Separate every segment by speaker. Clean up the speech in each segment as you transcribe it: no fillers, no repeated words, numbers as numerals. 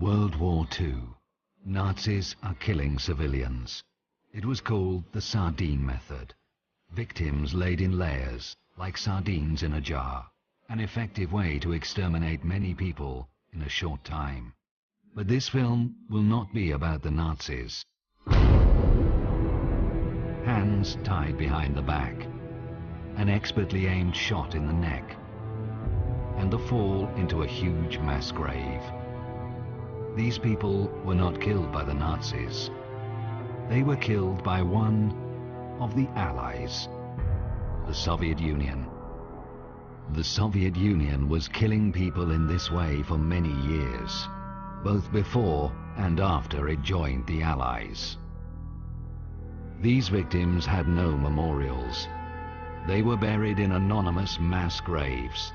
Speaker 1: World War II. Nazis are killing civilians. It was called the sardine method. Victims laid in layers, like sardines in a jar. An effective way to exterminate many people in a short time. But this film will not be about the Nazis. Hands tied behind the back, an expertly aimed shot in the neck, and the fall into a huge mass grave. These people were not killed by the Nazis. They were killed by one of the Allies, the Soviet Union. The Soviet Union was killing people in this way for many years, both before and after it joined the Allies. These victims had no memorials. They were buried in anonymous mass graves.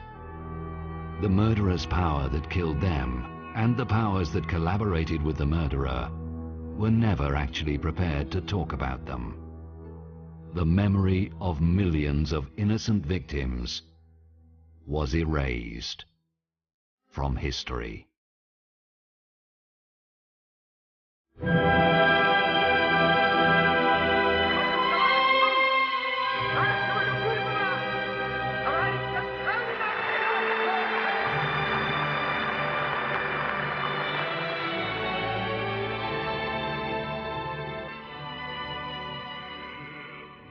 Speaker 1: The murderous power that killed them, and the powers that collaborated with the murderer, were never actually prepared to talk about them. The memory of millions of innocent victims was erased from history.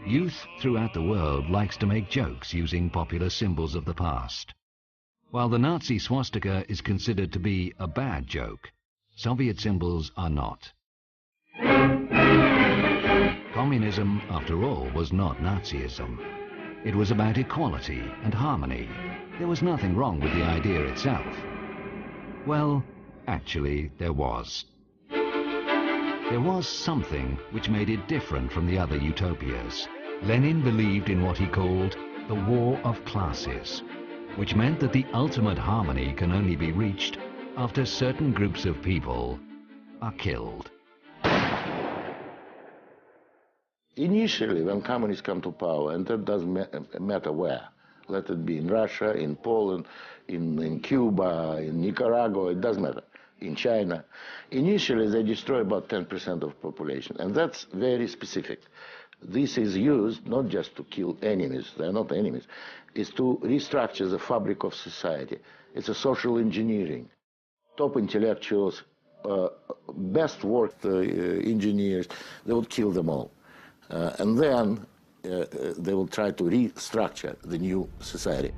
Speaker 1: Youth throughout the world likes to make jokes using popular symbols of the past. While the Nazi swastika is considered to be a bad joke, Soviet symbols are not. Communism, after all, was not Nazism. It was about equality and harmony. There was nothing wrong with the idea itself. Well, actually, there was. There was something which made it different from the other utopias. Lenin believed in what he called the war of classes, which meant that the ultimate harmony can only be reached after certain groups of people are killed.
Speaker 2: Initially, when communists come to power, and that doesn't matter where, let it be in Russia, in Poland, in Cuba, in Nicaragua, it doesn't matter, in China, initially they destroy about 10% of population, and that's very specific. This is used not just to kill enemies, they're not enemies, it's to restructure the fabric of society. It's a social engineering. Top intellectuals, best worked engineers, they would kill them all. And then they will try to restructure the new society.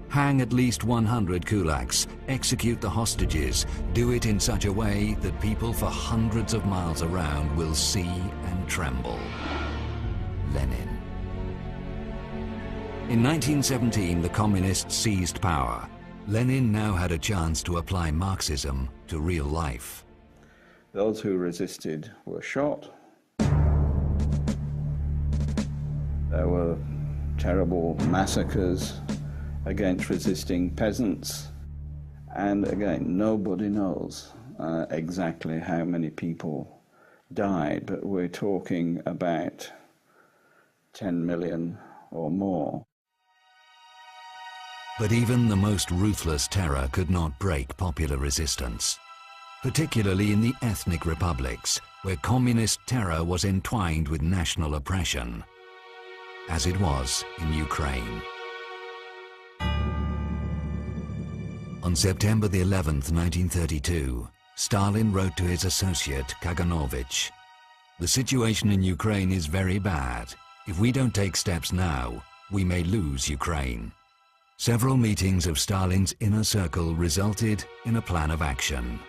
Speaker 1: Hang at least 100 kulaks, execute the hostages, do it in such a way that people for hundreds of miles around will see and tremble. Lenin. In 1917, the communists seized power. Lenin now had a chance to apply Marxism to real life.
Speaker 3: Those who resisted were shot. There were terrible massacres against resisting peasants. And again, nobody knows exactly how many people died, but we're talking about 10 million or more.
Speaker 1: But even the most ruthless terror could not break popular resistance, particularly in the ethnic republics, where communist terror was entwined with national oppression, as it was in Ukraine. On September the 11th, 1932, Stalin wrote to his associate, Kaganovich, "The situation in Ukraine is very bad. If we don't take steps now, we may lose Ukraine." Several meetings of Stalin's inner circle resulted in a plan of action.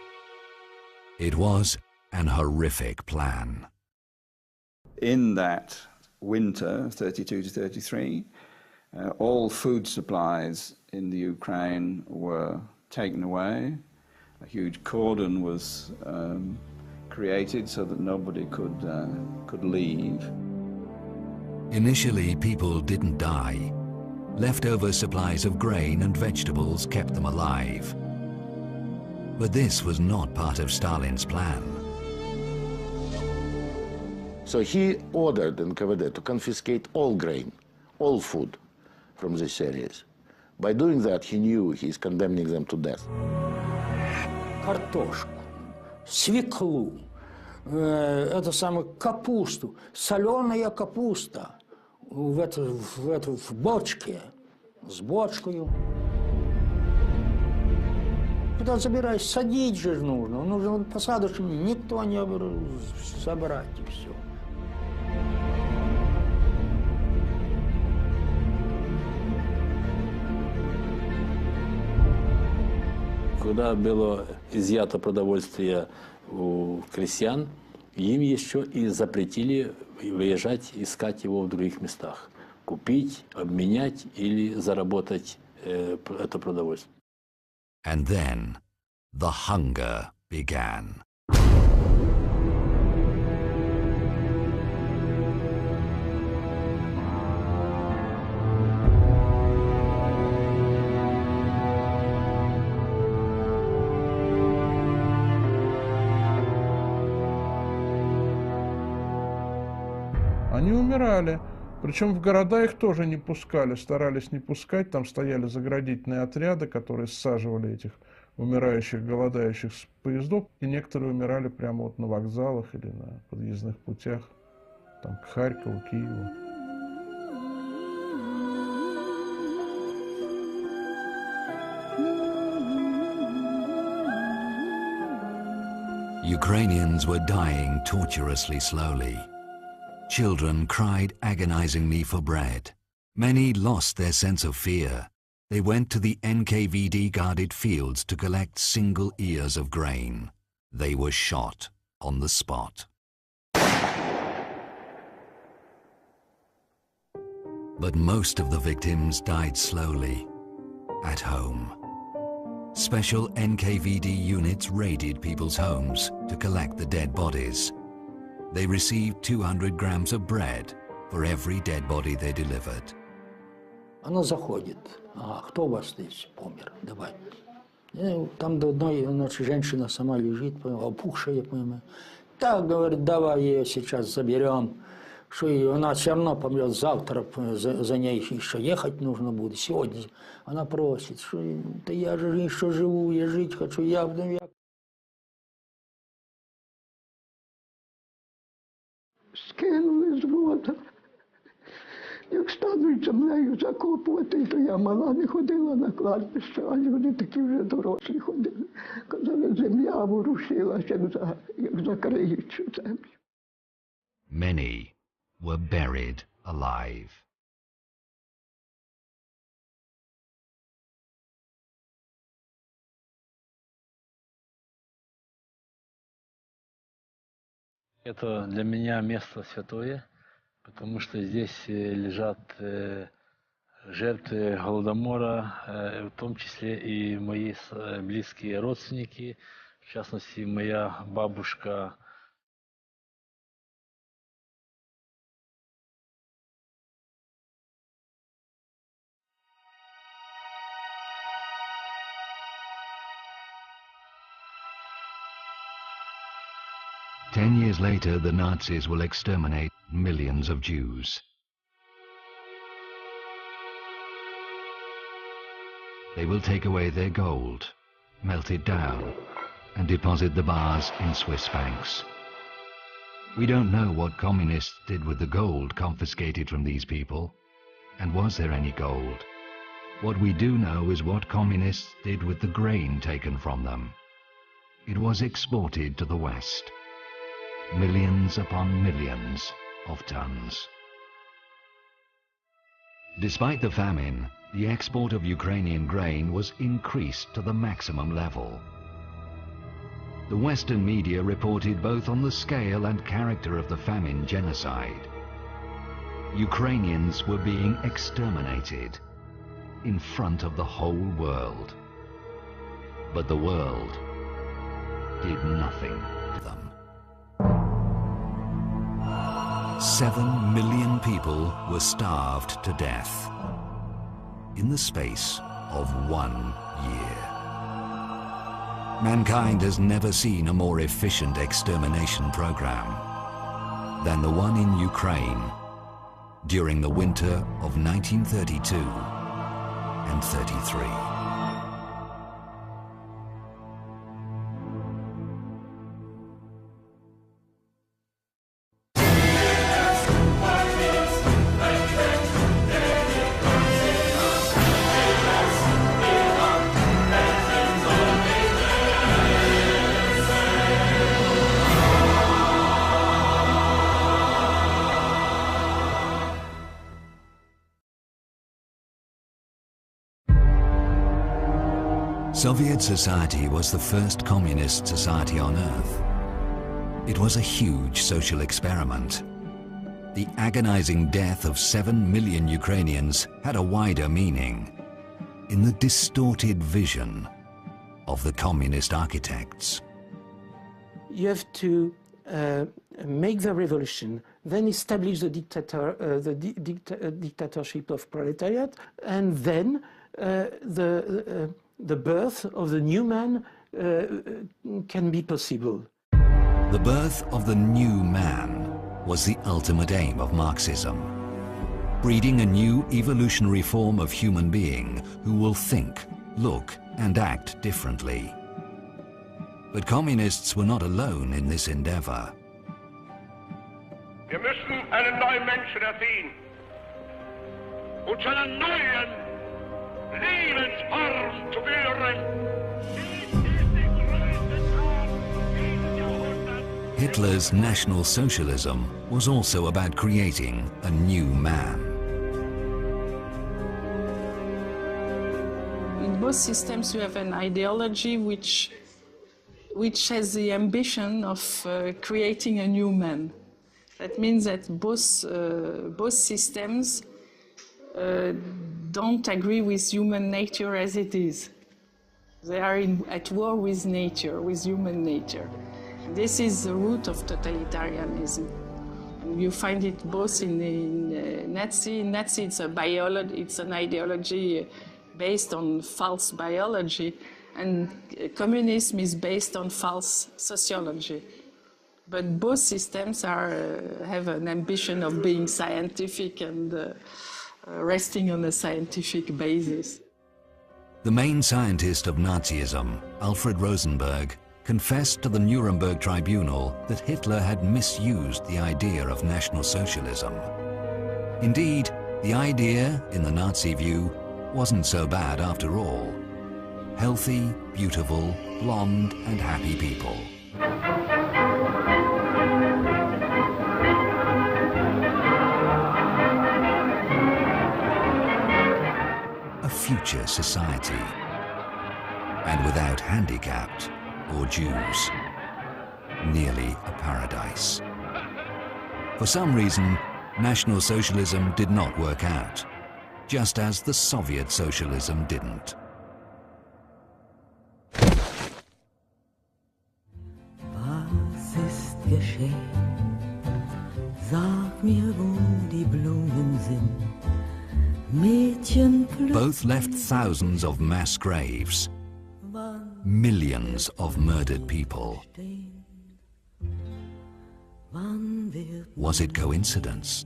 Speaker 1: It was an horrific plan.
Speaker 3: In that winter, 32 to 33, all food supplies in the Ukraine were taken away. A huge cordon was created so that nobody could leave.
Speaker 1: Initially, people didn't die. Leftover supplies of grain and vegetables kept them alive. But this was not part of Stalin's plan.
Speaker 2: So he ordered NKVD to confiscate all grain, all food from these areas. By doing that, he knew he's condemning them to death.
Speaker 4: картошку, свеклу, это самое, капусту, соленая капуста в бочке, с бочкою. Куда забираешь, садить же нужно. Нужно посадочку, никто не забрать, и все.
Speaker 5: Когда было изъято продовольствие у крестьян, им еще и запретили выезжать, искать его в других местах. Купить, обменять или заработать это продовольствие.
Speaker 1: And then the hunger began.
Speaker 6: Они умирали. Причем в города их тоже не пускали, старались не пускать. Там стояли заградительные отряды, которые саживали этих умирающих, голодающих с поездов. И некоторые умирали прямо вот на вокзалах или на подъездных путях, там, к Харькову, Киеву.
Speaker 1: Ukrainians were dying torturously slowly. Children cried agonizingly for bread. Many lost their sense of fear. They went to the NKVD-guarded fields to collect single ears of grain. They were shot on the spot. But most of the victims died slowly, at home. Special NKVD units raided people's homes to collect the dead bodies. They received 200 grams of bread for every dead body they delivered.
Speaker 4: Она заходит. Кто у вас здесь помер? Давай. Там до одной ночи женщина сама лежит, опухшая, понимаю. Так, говорит, давай ее сейчас заберем. Что она все равно помрет завтра, за ней еще ехать нужно будет. Сегодня она просит, что да я же еще живу, я жить хочу, я.
Speaker 7: Скинули з вода. Як стануть землею закопувати, то я мала не ходила на кладбище, а люди такі вже дорослі ходили. Казали, земля ворушилася, як закриють цю землю.
Speaker 1: Many were buried alive.
Speaker 5: Это для меня место святое, потому что здесь лежат жертвы Голодомора, в том числе и мои близкие родственники, в частности, моя бабушка.
Speaker 1: Ten years later, the Nazis will exterminate millions of Jews. They will take away their gold, melt it down, and deposit the bars in Swiss banks. We don't know what communists did with the gold confiscated from these people, and was there any gold? What we do know is what communists did with the grain taken from them. It was exported to the West. Millions upon millions of tons. Despite the famine, the export of Ukrainian grain was increased to the maximum level. The Western media reported both on the scale and character of the famine genocide. Ukrainians were being exterminated in front of the whole world. But the world did nothing to them. 7 million people were starved to death in the space of 1 year. Mankind has never seen a more efficient extermination program than the one in Ukraine during the winter of 1932 and 33. Soviet society was the first communist society on Earth. It was a huge social experiment. The agonizing death of 7 million Ukrainians had a wider meaning in the distorted vision of the communist architects.
Speaker 8: You have to make the revolution, then establish the dictatorship of proletariat, and then the birth of the new man can be possible.
Speaker 1: The birth of the new man was the ultimate aim of Marxism, breeding a new evolutionary form of human being who will think, look, and act differently. But communists were not alone in this endeavor.
Speaker 9: Wir müssen einen neuen Menschen erziehen und zu einer neuen Lebensform zu führen.
Speaker 1: Hitler's National Socialism was also about creating a new man.
Speaker 10: In both systems you have an ideology which has the ambition of creating a new man. That means that both systems don't agree with human nature as it is. They are at war with nature, with human nature. This is the root of totalitarianism. And you find it both in Nazi. In Nazi, it's an ideology based on false biology, and communism is based on false sociology. But both systems have an ambition of being scientific and resting on a scientific basis.
Speaker 1: The main scientist of Nazism, Alfred Rosenberg, confessed to the Nuremberg Tribunal that Hitler had misused the idea of National Socialism. Indeed, the idea, in the Nazi view, wasn't so bad after all. Healthy, beautiful, blonde, and happy people. A future society, and without handicapped or Jews, nearly a paradise. For some reason, National Socialism did not work out, just as the Soviet socialism didn't.
Speaker 11: Was ist geschehen? Sag mir, wo die Blumen sind. Mädchen plötzlich.
Speaker 1: Both left thousands of mass graves, millions of murdered people. Was it coincidence?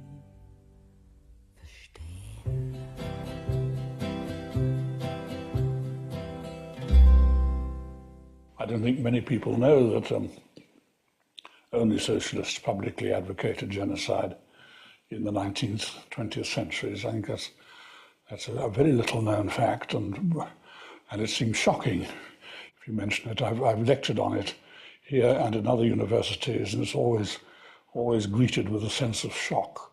Speaker 12: I don't think many people know that only socialists publicly advocated genocide in the 19th, 20th centuries. I think that's a very little known fact, and it seems shocking if you mention it. I've lectured on it here and in other universities, and it's always greeted with a sense of shock.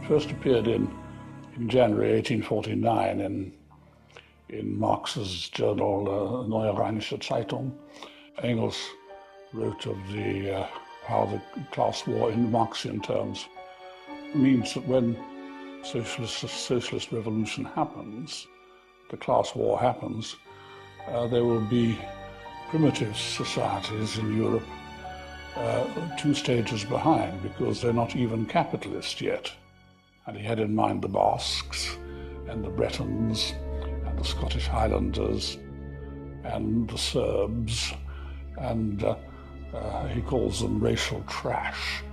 Speaker 12: First appeared in January 1849 in Marx's journal Neue Rheinische Zeitung. Engels wrote of how the class war in Marxian terms means that when socialist revolution happens, the class war happens, there will be primitive societies in Europe 2 stages behind, because they're not even capitalist yet. And he had in mind the Basques and the Bretons and the Scottish Highlanders and the Serbs, and he calls them racial trash,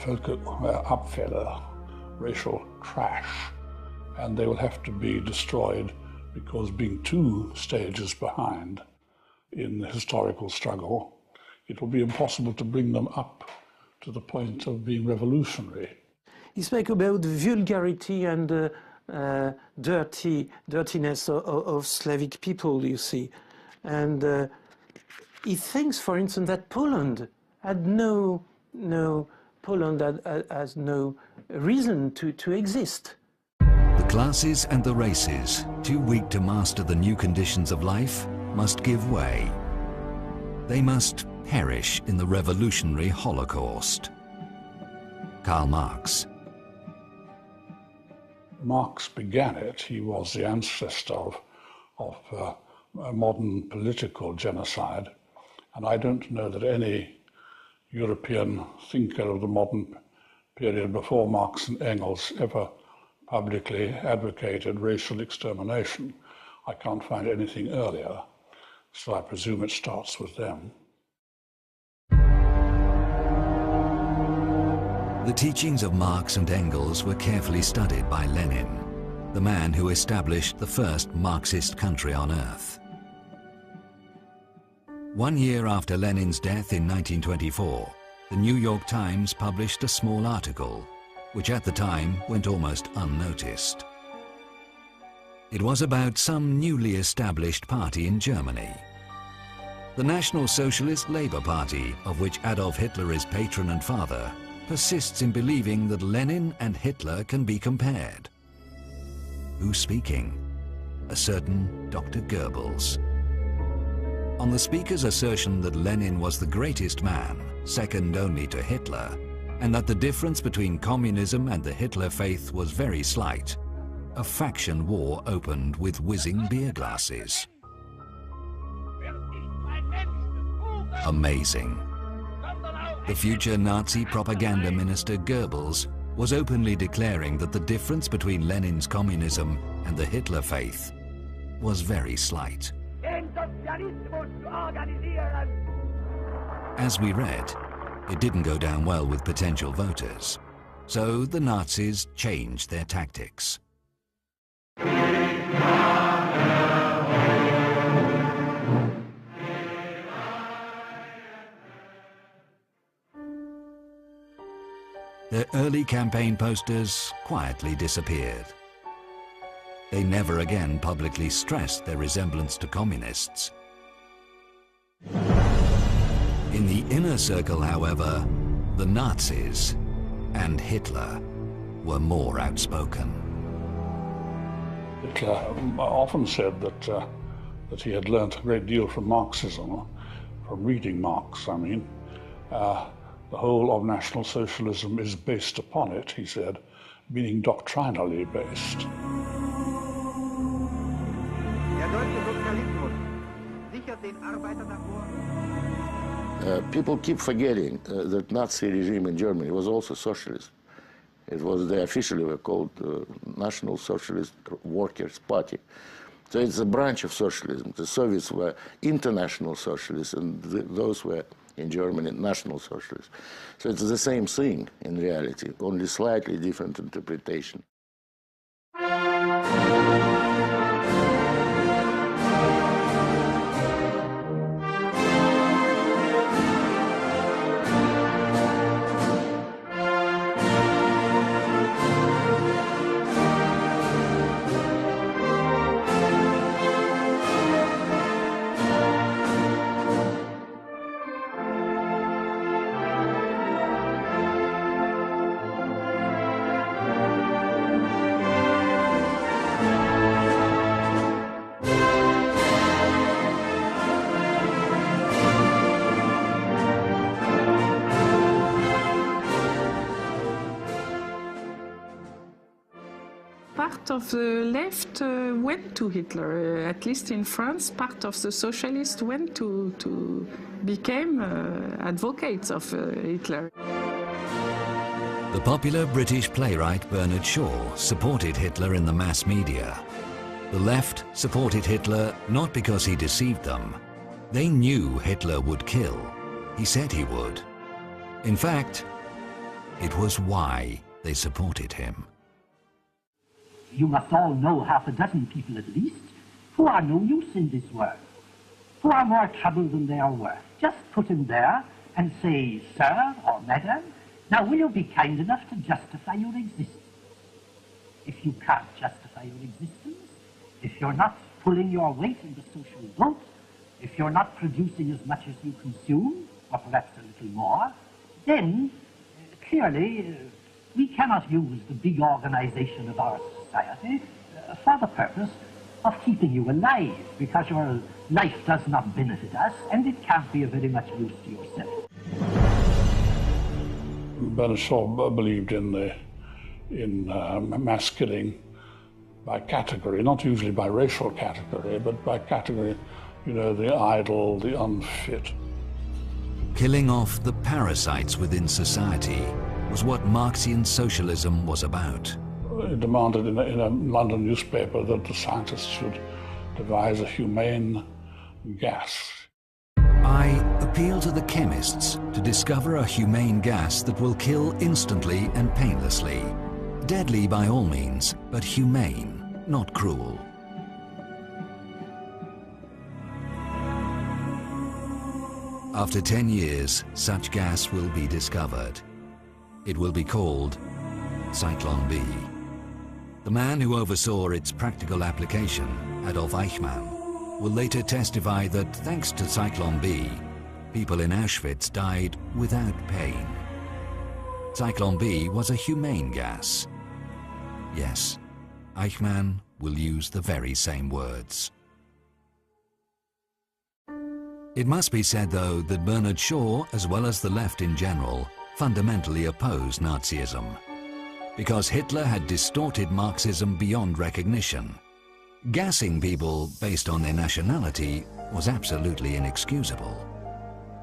Speaker 12: Abfälle, racial trash, and they will have to be destroyed because, being 2 stages behind in the historical struggle, it will be impossible to bring them up to the point of being revolutionary.
Speaker 8: He spoke about vulgarity and dirtiness of Slavic people, you see. And he thinks, for instance, that Poland had no Poland has no reason to exist.
Speaker 1: The classes and the races, too weak to master the new conditions of life, must give way. They must perish in the revolutionary Holocaust. Karl Marx.
Speaker 12: Marx began it. He was the ancestor of modern political genocide. And I don't know that any European thinker of the modern period before Marx and Engels ever publicly advocated racial extermination. I can't find anything earlier, so I presume it starts with them.
Speaker 1: The teachings of Marx and Engels were carefully studied by Lenin, the man who established the first Marxist country on earth. 1 year after Lenin's death in 1924, the New York Times published a small article, which at the time went almost unnoticed. It was about some newly established party in Germany. The National Socialist Labour Party, of which Adolf Hitler is patron and father, persists in believing that Lenin and Hitler can be compared. Who's speaking? A certain Dr. Goebbels. On the speaker's assertion that Lenin was the greatest man, second only to Hitler, and that the difference between communism and the Hitler faith was very slight, a faction war opened with whizzing beer glasses. Amazing. The future Nazi propaganda minister Goebbels was openly declaring that the difference between Lenin's communism and the Hitler faith was very slight. As we read, it didn't go down well with potential voters, so the Nazis changed their tactics. Their early campaign posters quietly disappeared. They never again publicly stressed their resemblance to communists. In the inner circle, however, the Nazis and Hitler were more outspoken.
Speaker 12: Hitler often said that he had learnt a great deal from Marxism, from reading Marx, I mean. The whole of National Socialism is based upon it, he said, meaning doctrinally based.
Speaker 2: People keep forgetting that Nazi regime in Germany was also socialist. It was, they officially were called National Socialist Workers' Party. So it's a branch of socialism. The Soviets were international socialists, and those were, in Germany, national socialists. So it's the same thing in reality, only slightly different interpretation.
Speaker 10: Part of the left went to Hitler. At least in France, part of the socialists went to became advocates of Hitler.
Speaker 1: The popular British playwright Bernard Shaw supported Hitler in the mass media. The left supported Hitler not because he deceived them. They knew Hitler would kill. He said he would. In fact, it was why they supported him.
Speaker 13: You must all know half a dozen people at least who are no use in this world, who are more trouble than they are worth. Just put him there and say, sir or madam, now will you be kind enough to justify your existence? If you can't justify your existence, if you're not pulling your weight in the social vote, if you're not producing as much as you consume, or perhaps a little more, then clearly, we cannot use the big organization of our society for the purpose of keeping you alive, because your life does not benefit us, and it can't be of very much use to yourself.
Speaker 12: Bernard Shaw believed in mass killing by category, not usually by racial category, but by category, you know, the idle, the unfit.
Speaker 1: Killing off the parasites within society was what Marxian socialism was about.
Speaker 12: It demanded in a London newspaper that the scientists should devise a humane gas.
Speaker 1: I appeal to the chemists to discover a humane gas that will kill instantly and painlessly. Deadly by all means, but humane, not cruel. After 10 years, such gas will be discovered. It will be called Cyclone B. The man who oversaw its practical application, Adolf Eichmann, will later testify that thanks to Cyclone B, people in Auschwitz died without pain. Cyclone B was a humane gas. Yes, Eichmann will use the very same words. It must be said, though, that Bernard Shaw, as well as the left in general, fundamentally opposed Nazism, because Hitler had distorted Marxism beyond recognition. Gassing people based on their nationality was absolutely inexcusable.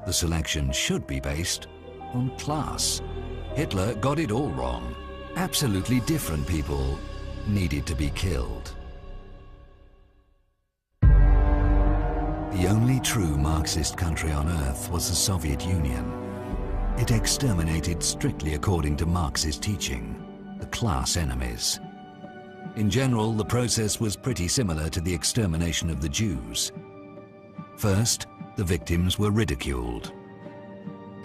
Speaker 1: The selection should be based on class. Hitler got it all wrong. Absolutely different people needed to be killed. The only true Marxist country on earth was the Soviet Union. It exterminated strictly according to Marxist teaching, the class enemies. In general, the process was pretty similar to the extermination of the Jews. First, the victims were ridiculed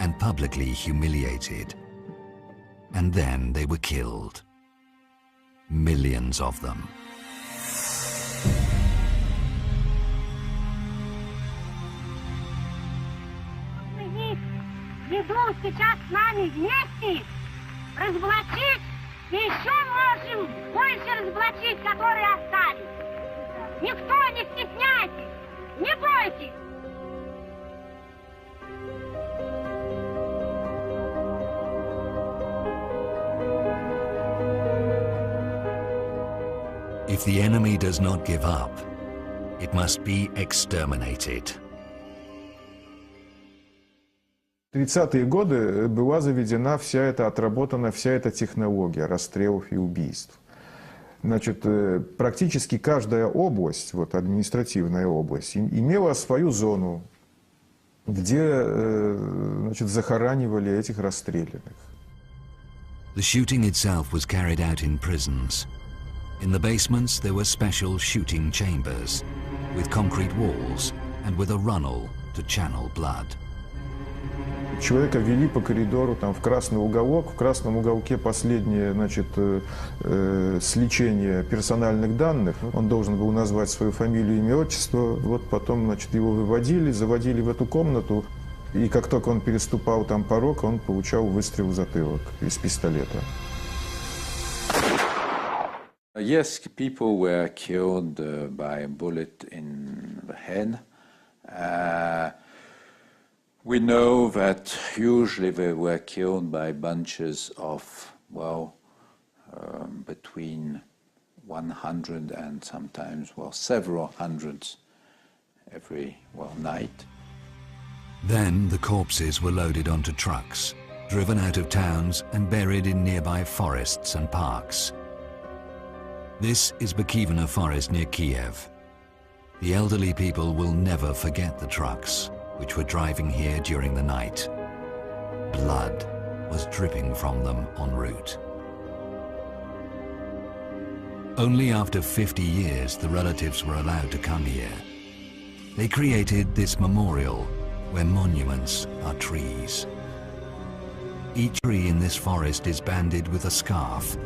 Speaker 1: and publicly humiliated. And then they were killed. Millions of them.
Speaker 14: Ведут сейчас с нами вместе разоблачить и еще можем больше разоблачить, которые остались. Никто не стесняйтесь, не бойтесь.
Speaker 1: If the enemy does not give up, it must be exterminated.
Speaker 15: В 30-е годы была заведена отработана вся эта технология расстрелов и убийств. Значит, практически каждая область, административная область, имела свою зону, где, захоранивали этих расстрелянных.
Speaker 1: The shooting itself was carried out in prisons. In the basements there were special shooting chambers, with concrete walls and with a runnel to channel blood.
Speaker 15: Человека вели по коридору в красный уголок. В красном уголке последнее, сличение персональных данных. Он должен был назвать свою фамилию, имя, отчество. Потом, его выводили, заводили в эту комнату. И как только он переступал порог, он получал выстрел в затылок из пистолета.
Speaker 3: Yes, people were killed by a bullet in the head. We know that usually they were killed by bunches of, between 100 and sometimes, several hundreds every, night.
Speaker 1: Then the corpses were loaded onto trucks, driven out of towns and buried in nearby forests and parks. This is Bukivina Forest near Kiev. The elderly people will never forget the trucks, which were driving here during the night. Blood was dripping from them en route. Only after 50 years the relatives were allowed to come here. They created this memorial where monuments are trees. Each tree in this forest is banded with a scarf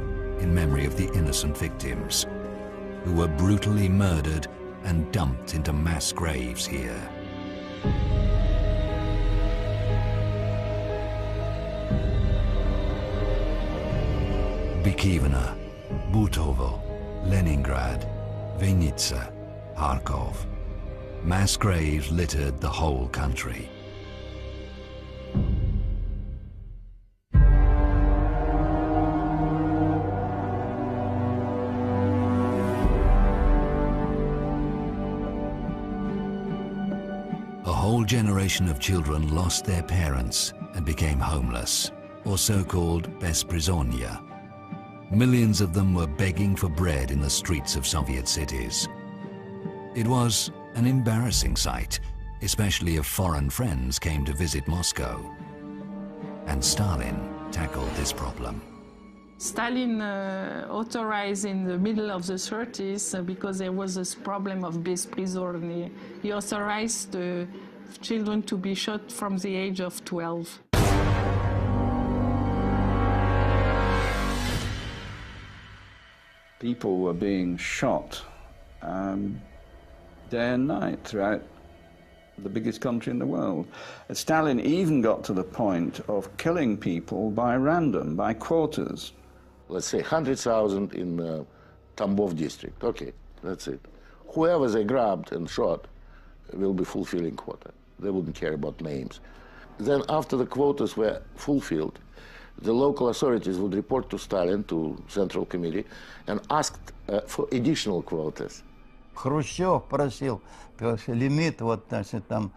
Speaker 1: in memory of the innocent victims who were brutally murdered and dumped into mass graves here. Bikivna, Butovo, Leningrad, Vinnytsia, Kharkov. Mass graves littered the whole country. A whole generation of children lost their parents and became homeless, or so-called bezprizonia. Millions of them were begging for bread in the streets of Soviet cities. It was an embarrassing sight, especially if foreign friends came to visit Moscow. And Stalin tackled this problem.
Speaker 10: Stalin authorized in the middle of the 30s, because there was this problem of bezprizonia, he authorized the children to be shot from the age of 12.
Speaker 3: People were being shot day and night throughout the biggest country in the world. Stalin even got to the point of killing people by random, by quotas.
Speaker 2: Let's say 100,000 in Tambov district. Okay, that's it. Whoever they grabbed and shot will be fulfilling quota. They wouldn't care about names. Then after the quotas were fulfilled, the local authorities would report to Stalin, to Central Committee, and asked for additional quotas.
Speaker 16: Хрущев просил лимит, вот, значит, там,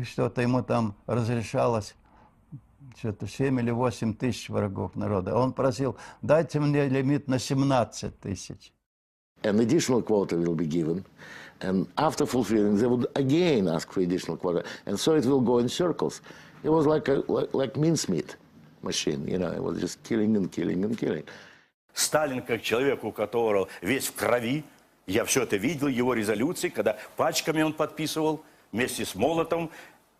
Speaker 16: что-то ему там разрешалось, что-то 7 или 8 тысяч врагов народа. Он просил, дайте мне лимит на 17 тысяч.
Speaker 2: An additional quota will be given, and after fulfilling, they would again ask for additional quota, and so it will go in circles. It was like mincemeat machine, you know, it was just killing and killing and killing.
Speaker 17: Сталин, как человек, у которого весь в крови, я все это видел, его резолюции, когда пачками он подписывал вместе с Молотовым,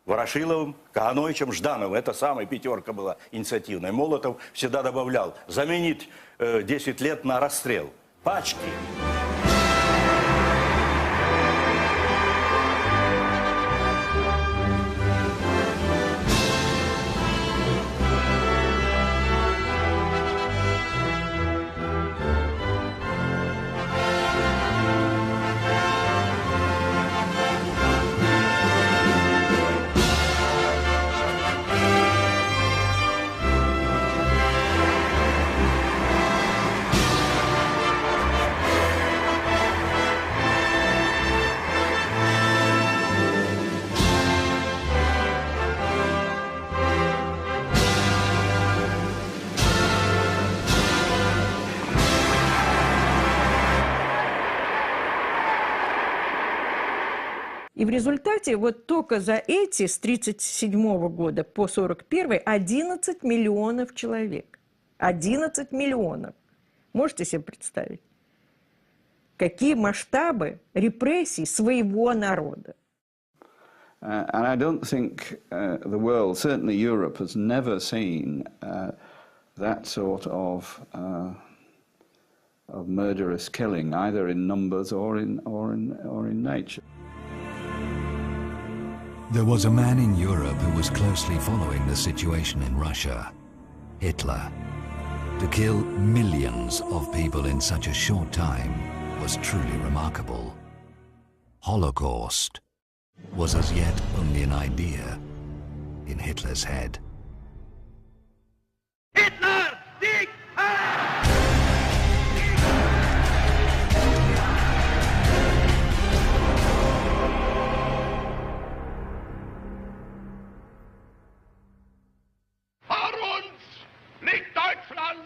Speaker 17: Ворошиловым, Кагановичем, Ждановым. Это самая пятерка была инициативная. Молотов всегда добавлял заменить 10 лет на расстрел. Пачки.
Speaker 18: И в результате вот только за эти с 1937 года по 1941 11 миллионов человек. 11 миллионов. Можете себе представить? Какие масштабы репрессий своего народа?
Speaker 3: And I don't think the world, certainly Europe, has never seen that sort of murderous killing, either in numbers or in nature.
Speaker 1: There was a man in Europe who was closely following the situation in Russia, Hitler. To kill millions of people in such a short time was truly remarkable. Holocaust was as yet only an idea in Hitler's head.
Speaker 9: Hitler, Sieg Heil! Vor uns liegt Deutschland,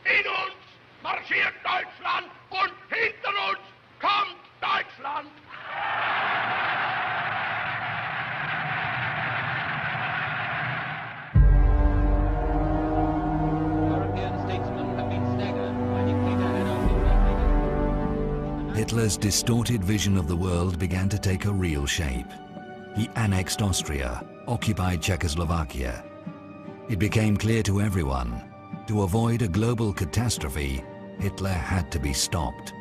Speaker 9: in uns marschiert Deutschland und hinter uns kommt Deutschland.
Speaker 1: Hitler's distorted vision of the world began to take a real shape. He annexed Austria, occupied Czechoslovakia. It became clear to everyone, to avoid a global catastrophe, Hitler had to be stopped.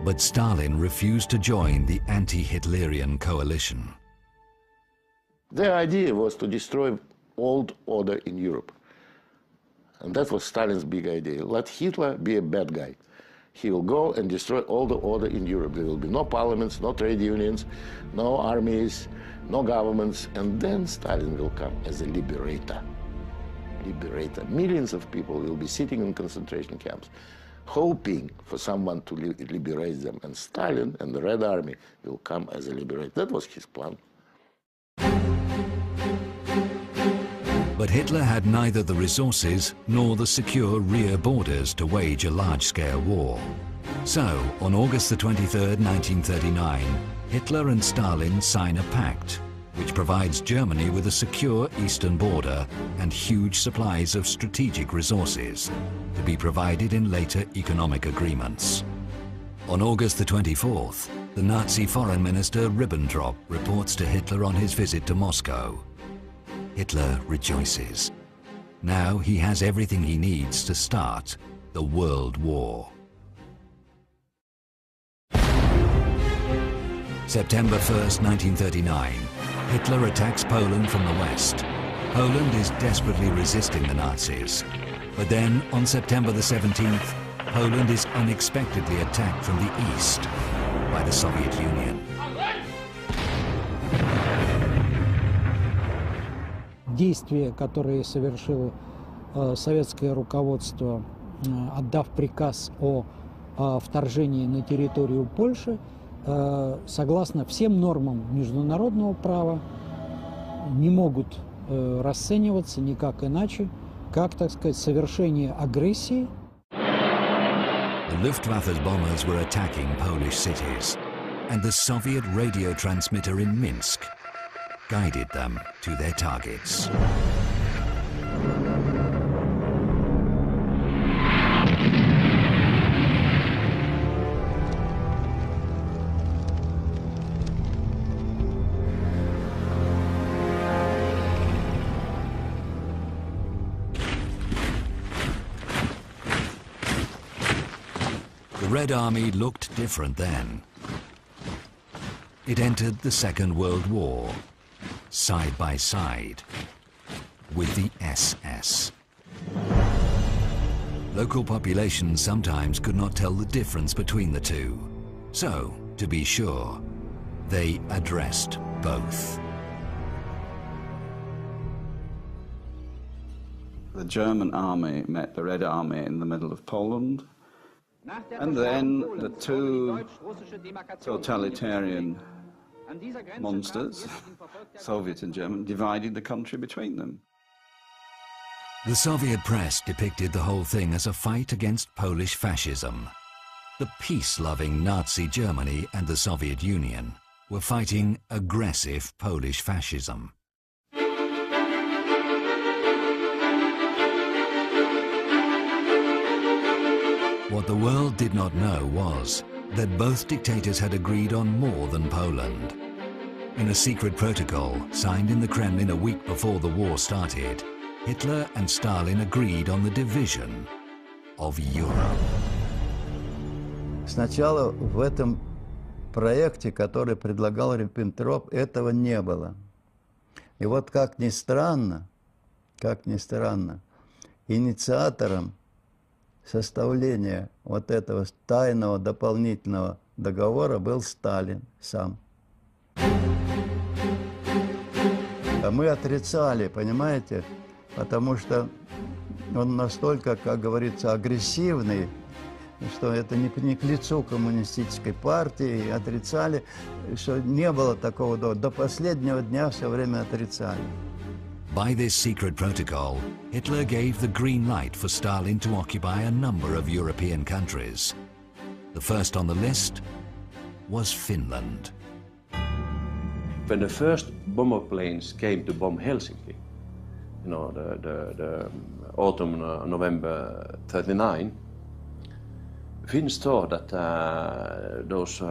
Speaker 1: But Stalin refused to join the anti-Hitlerian coalition.
Speaker 2: Their idea was to destroy old order in Europe. And that was Stalin's big idea. Let Hitler be a bad guy. He will go and destroy all the order in Europe. There will be no parliaments, no trade unions, no armies, no governments. And then Stalin will come as a liberator. Millions of people will be sitting in concentration camps, hoping for someone to liberate them. And Stalin and the Red Army will come as a liberator. That was his plan.
Speaker 1: But Hitler had neither the resources nor the secure rear borders to wage a large-scale war. So, on August the 23rd, 1939, Hitler and Stalin sign a pact which provides Germany with a secure eastern border and huge supplies of strategic resources to be provided in later economic agreements. On August the 24th, the Nazi Foreign Minister Ribbentrop reports to Hitler on his visit to Moscow. Hitler rejoices. Now he has everything he needs to start the World War. September 1st, 1939, Hitler attacks Poland from the west. Poland is desperately resisting the Nazis. But then, on September the 17th, Poland is unexpectedly attacked from the east by the Soviet Union.
Speaker 4: Действия, которые совершило советское руководство, отдав приказ о вторжении на территорию Польши, согласно всем нормам международного права, не могут расцениваться никак иначе, как, так сказать, совершение агрессии.
Speaker 1: The Luftwaffe's bombers were attacking Polish cities, and the Soviet radio transmitter in Minsk guided them to their targets. The Red Army looked different then. It entered the Second World War, side by side, with the SS. Local populations sometimes could not tell the difference between the two. So, to be sure, they addressed both.
Speaker 3: The German army met the Red Army in the middle of Poland, and then the two totalitarian monsters, Soviet and German, divided the country between them.
Speaker 1: The Soviet press depicted the whole thing as a fight against Polish fascism. The peace-loving Nazi Germany and the Soviet Union were fighting aggressive Polish fascism. What the world did not know was that both dictators had agreed on more than Poland. In a secret protocol signed in the Kremlin a week before the war started, Hitler and Stalin agreed on the division of Europe.
Speaker 16: Сначала в этом проекте, который предлагал Риббентроп, этого не было. И вот как ни странно, инициатором составления вот этого тайного дополнительного договора был Сталин сам. А мы отрицали, понимаете, потому что он настолько, как говорится, агрессивный, что это не к лицу коммунистической партии, и отрицали, что не было такого до последнего дня все время отрицали.
Speaker 1: By this secret protocol, Hitler gave the green light for Stalin to occupy a number of European countries. The first on the list was Finland.
Speaker 19: When the first bomber planes came to bomb Helsinki, you know, the autumn, November 39, Finns thought that those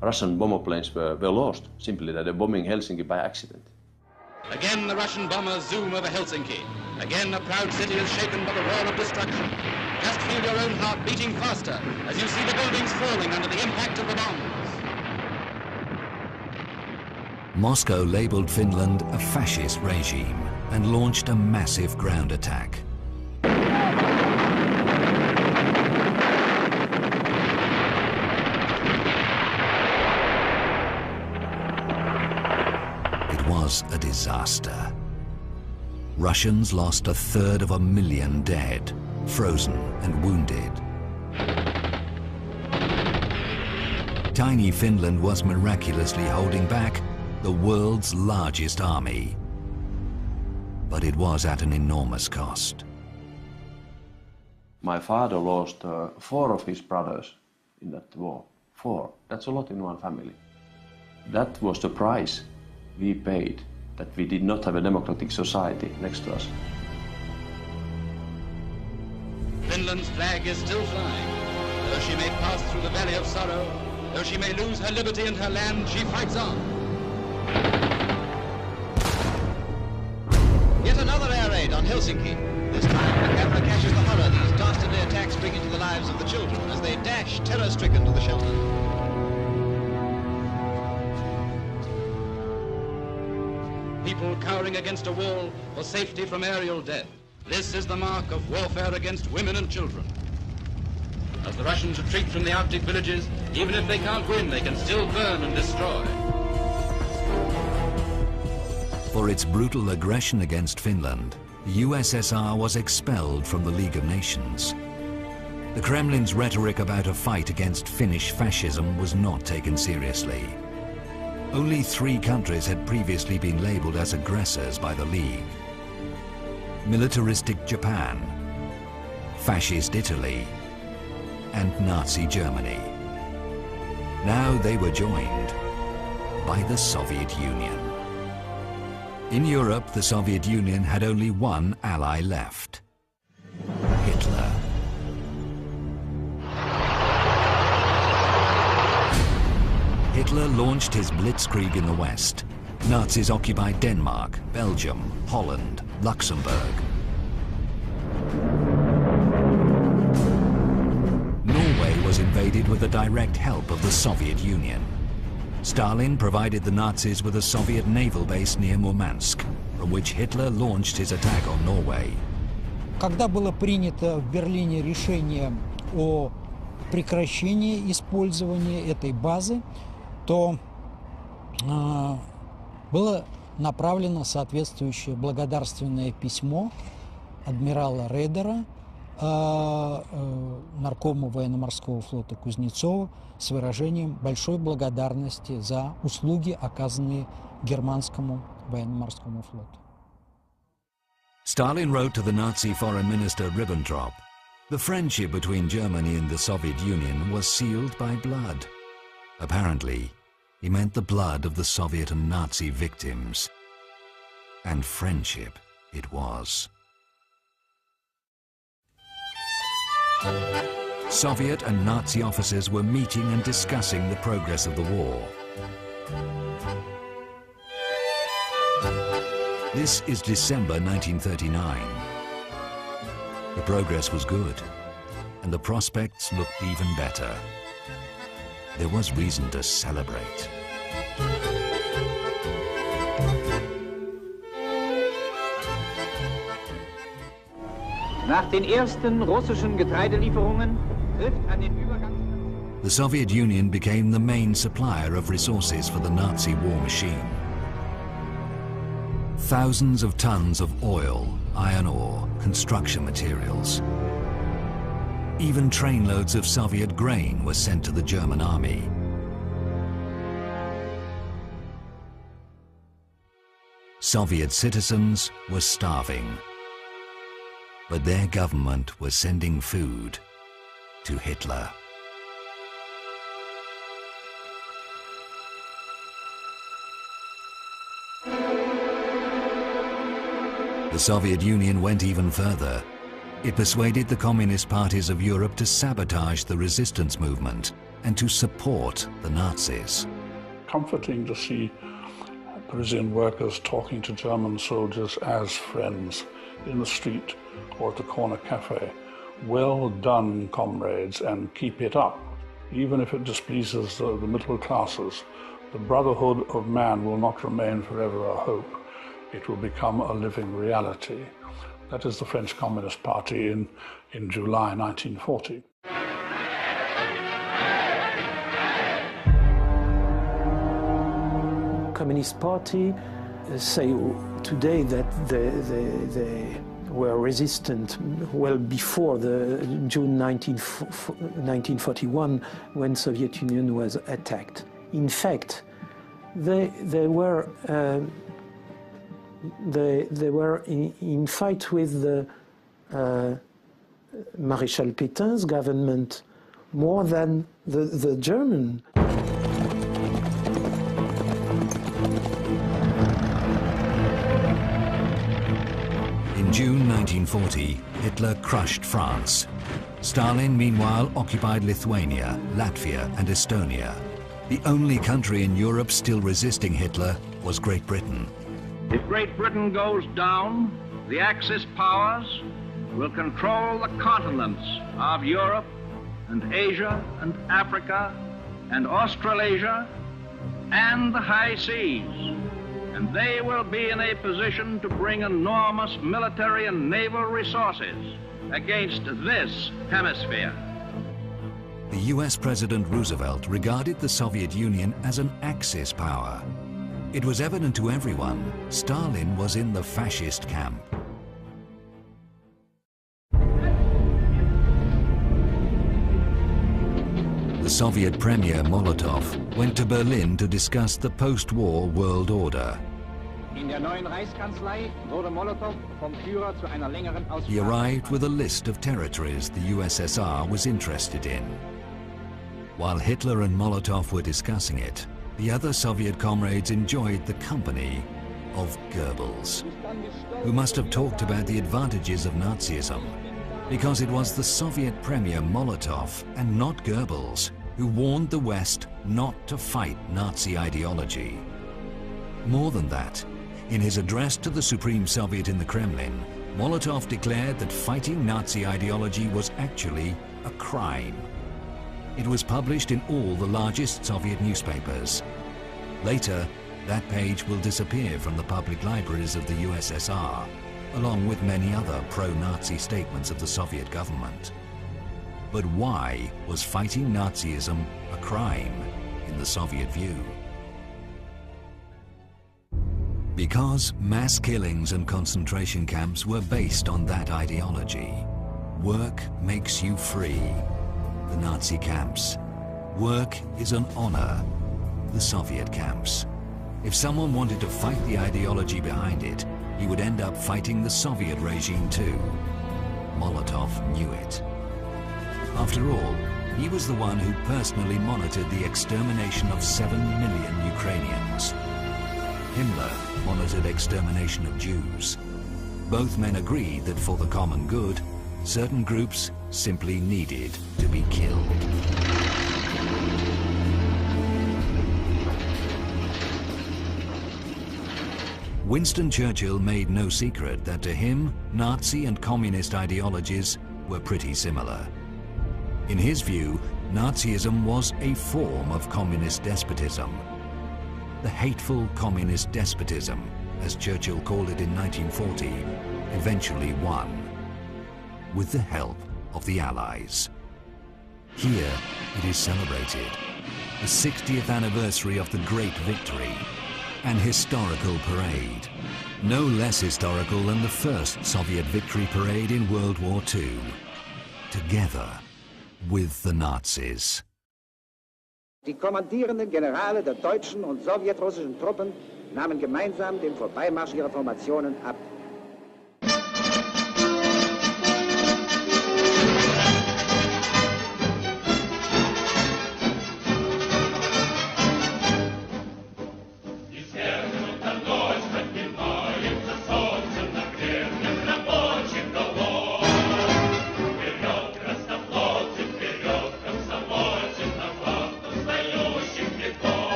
Speaker 19: Russian bomber planes were lost, simply that they're bombing Helsinki by accident.
Speaker 20: Again, the Russian bombers zoom over Helsinki. Again, a proud city is shaken by the roar of destruction. Just feel your own heart beating faster as you see the buildings falling under the impact of the bombs.
Speaker 1: Moscow labeled Finland a fascist regime and launched a massive ground attack. disaster. Russians lost 1/3 dead, frozen and wounded. Tiny Finland was miraculously holding back the world's largest army. But it was at an enormous cost.
Speaker 19: My father lost 4 of his brothers in that war. 4. That's a lot in one family. That was the price we paid, that we did not have a democratic society next to us.
Speaker 20: Finland's flag is still flying. Though she may pass through the valley of sorrow, though she may lose her liberty and her land, she fights on.
Speaker 21: Yet another air raid on Helsinki. This time, the camera catches the horror these dastardly attacks bring into the lives of the children as they dash terror-stricken to the shelter.
Speaker 20: People cowering against a wall for safety from aerial death. This is the mark of warfare against women and children. As the Russians retreat from the Arctic villages, even if they can't win, they can still burn and destroy.
Speaker 1: For its brutal aggression against Finland, the USSR was expelled from the League of Nations. The Kremlin's rhetoric about a fight against Finnish fascism was not taken seriously. Only 3 countries had previously been labeled as aggressors by the League: militaristic Japan, fascist Italy, and Nazi Germany. Now they were joined by the Soviet Union. In Europe, the Soviet Union had only one ally left: Hitler. Hitler launched his blitzkrieg in the West. Nazis occupied Denmark, Belgium, Holland, Luxembourg. Norway was invaded with the direct help of the Soviet Union. Stalin provided the Nazis with a Soviet naval base near Murmansk, from which Hitler launched his attack on Norway.
Speaker 4: Когда было принято в Берлине решение о прекращении использования этой базы, то было направлено соответствующее благодарственное письмо адмирала Рейдера наркому военно-морского флота Кузнецова с выражением большой благодарности за услуги, оказанные германскому военно-морскому флоту.
Speaker 1: Stalin wrote to the Nazi Foreign Minister Ribbentrop, "The friendship between Germany and the Soviet Union was sealed by blood." Apparently, he meant the blood of the Soviet and Nazi victims. And friendship it was. Soviet and Nazi officers were meeting and discussing the progress of the war. This is December 1939. The progress was good, and the prospects looked even better. There was reason to celebrate.
Speaker 22: Nach den ersten russischen Getreidelieferungen trifft an den Übergang.
Speaker 1: The Soviet Union became the main supplier of resources for the Nazi war machine. Thousands of tons of oil, iron ore, construction materials. Even trainloads of Soviet grain were sent to the German army. Soviet citizens were starving, but their government was sending food to Hitler. The Soviet Union went even further. It persuaded the communist parties of Europe to sabotage the resistance movement and to support the Nazis.
Speaker 12: Comforting to see Parisian workers talking to German soldiers as friends in the street or at the corner cafe. Well done, comrades, and keep it up. Even if it displeases the middle classes, the brotherhood of man will not remain forever a hope. It will become a living reality. That is the French Communist Party in July 1940.
Speaker 8: Communist Party say today that they were resistant well before the June 1941 when Soviet Union was attacked. In fact, they were in fight with the Maréchal Pétain's government more than the German.
Speaker 1: In June 1940, Hitler crushed France. Stalin, meanwhile, occupied Lithuania, Latvia, and Estonia. The only country in Europe still resisting Hitler was Great Britain.
Speaker 6: If Great Britain goes down, the Axis powers will control the continents of Europe and Asia and Africa and Australasia and the high seas. And they will be in a position to bring enormous military and naval resources against this hemisphere.
Speaker 1: The US President Roosevelt regarded the Soviet Union as an Axis power. It was evident to everyone Stalin was in the fascist camp. The Soviet Premier Molotov went to Berlin to discuss the post-war world order.
Speaker 22: In der neuen Reichskanzlei wurde Molotow vom Führer zu einer längeren Aussprache.
Speaker 1: He arrived with a list of territories the USSR was interested in. While Hitler and Molotov were discussing it, the other Soviet comrades enjoyed the company of Goebbels, who must have talked about the advantages of Nazism, because it was the Soviet Premier Molotov and not Goebbels who warned the West not to fight Nazi ideology. More than that, in his address to the Supreme Soviet in the Kremlin, Molotov declared that fighting Nazi ideology was actually a crime. It was published in all the largest Soviet newspapers. Later, that page will disappear from the public libraries of the USSR, along with many other pro-Nazi statements of the Soviet government. But why was fighting Nazism a crime in the Soviet view? Because mass killings and concentration camps were based on that ideology. Work makes you free. The Nazi camps. Work is an honor. The Soviet camps. If someone wanted to fight the ideology behind it, he would end up fighting the Soviet regime too. Molotov knew it. After all, he was the one who personally monitored the extermination of 7 million Ukrainians. Himmler monitored extermination of Jews. Both men agreed that for the common good, certain groups simply needed to be killed. Winston Churchill made no secret that to him, Nazi and communist ideologies were pretty similar. In his view, Nazism was a form of communist despotism. The hateful communist despotism, as Churchill called it in 1940, eventually won, with the help of the Allies. Here it is celebrated, the 60th anniversary of the Great Victory, an historical parade, no less historical than the first Soviet victory parade in World War II, together with the Nazis.
Speaker 22: Die kommandierenden Generale der deutschen und sowjetrussischen Truppen nahmen gemeinsam den Vorbeimarsch ihrer Formationen ab.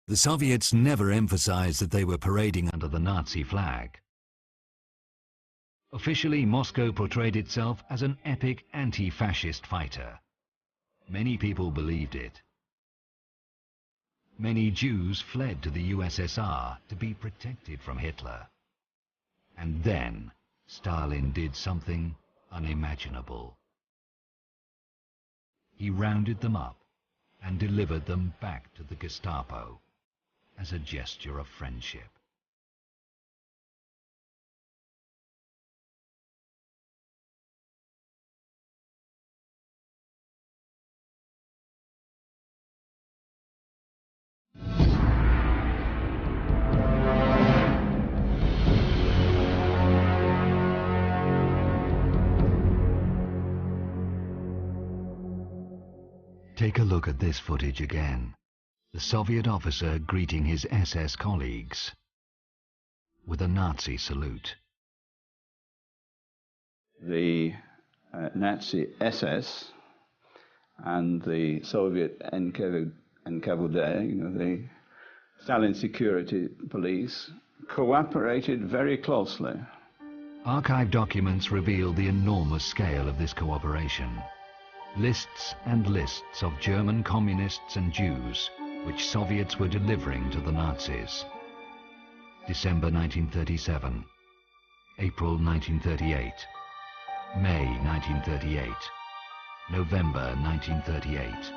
Speaker 1: The Soviets never emphasized that they were parading under the Nazi flag. Officially, Moscow portrayed itself as an epic anti-fascist fighter. Many people believed it. Many Jews fled to the USSR to be protected from Hitler. And then Stalin did something unimaginable. He rounded them up and delivered them back to the Gestapo as a gesture of friendship. Take a look at this footage again. The Soviet officer greeting his SS colleagues with a Nazi salute.
Speaker 3: The Nazi SS and the Soviet NKVD, the Stalin security police, cooperated very closely.
Speaker 1: Archive documents reveal the enormous scale of this cooperation. Lists and lists of German communists and Jews which Soviets were delivering to the Nazis. December 1937, April 1938, May 1938, November 1938.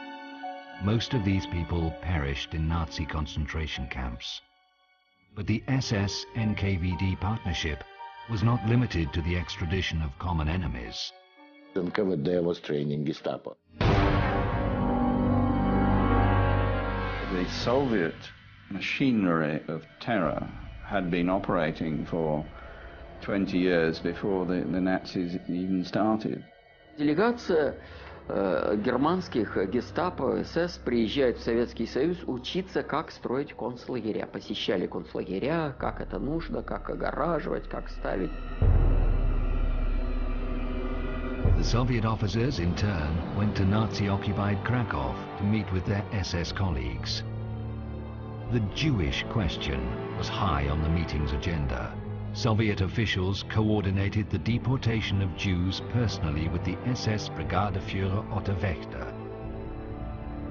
Speaker 1: Most of these people perished in Nazi concentration camps. But the SS-NKVD partnership was not limited to the extradition of common enemies.
Speaker 2: NKVD was training Gestapo.
Speaker 3: The Soviet machinery of terror had been operating for 20 years before the Nazis even started.
Speaker 5: Делегация германских гестапо, СС приезжает в Советский Союз учиться, как строить концлагеря. Посещали концлагеря, как это нужно, как огораживать, как ставить.
Speaker 1: The Soviet officers, in turn, went to Nazi-occupied Krakow to meet with their SS colleagues. The Jewish question was high on the meeting's agenda. Soviet officials coordinated the deportation of Jews personally with the SS Brigadeführer Otto Wächter,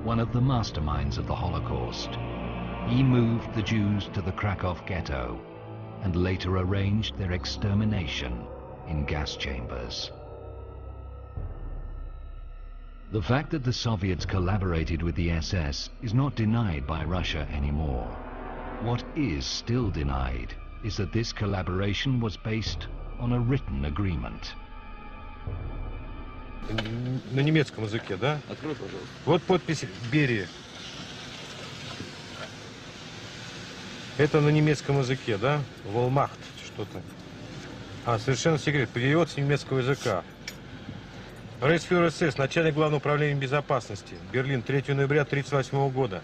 Speaker 1: one of the masterminds of the Holocaust. He moved the Jews to the Krakow ghetto and later arranged their extermination in gas chambers. The fact that the Soviets collaborated with the SS is not denied by Russia anymore. What is still denied is that this collaboration was based on a written agreement.
Speaker 7: На немецком языке, да?
Speaker 5: Открой, пожалуйста.
Speaker 7: Вот подпись Берии. Это на немецком языке, да? Волмахт, что-то. Совершенно секрет. Перевод с немецкого языка. Рейхсфюрер СС, начальник Главного управления безопасности, Берлин, 3 ноября 1938 года.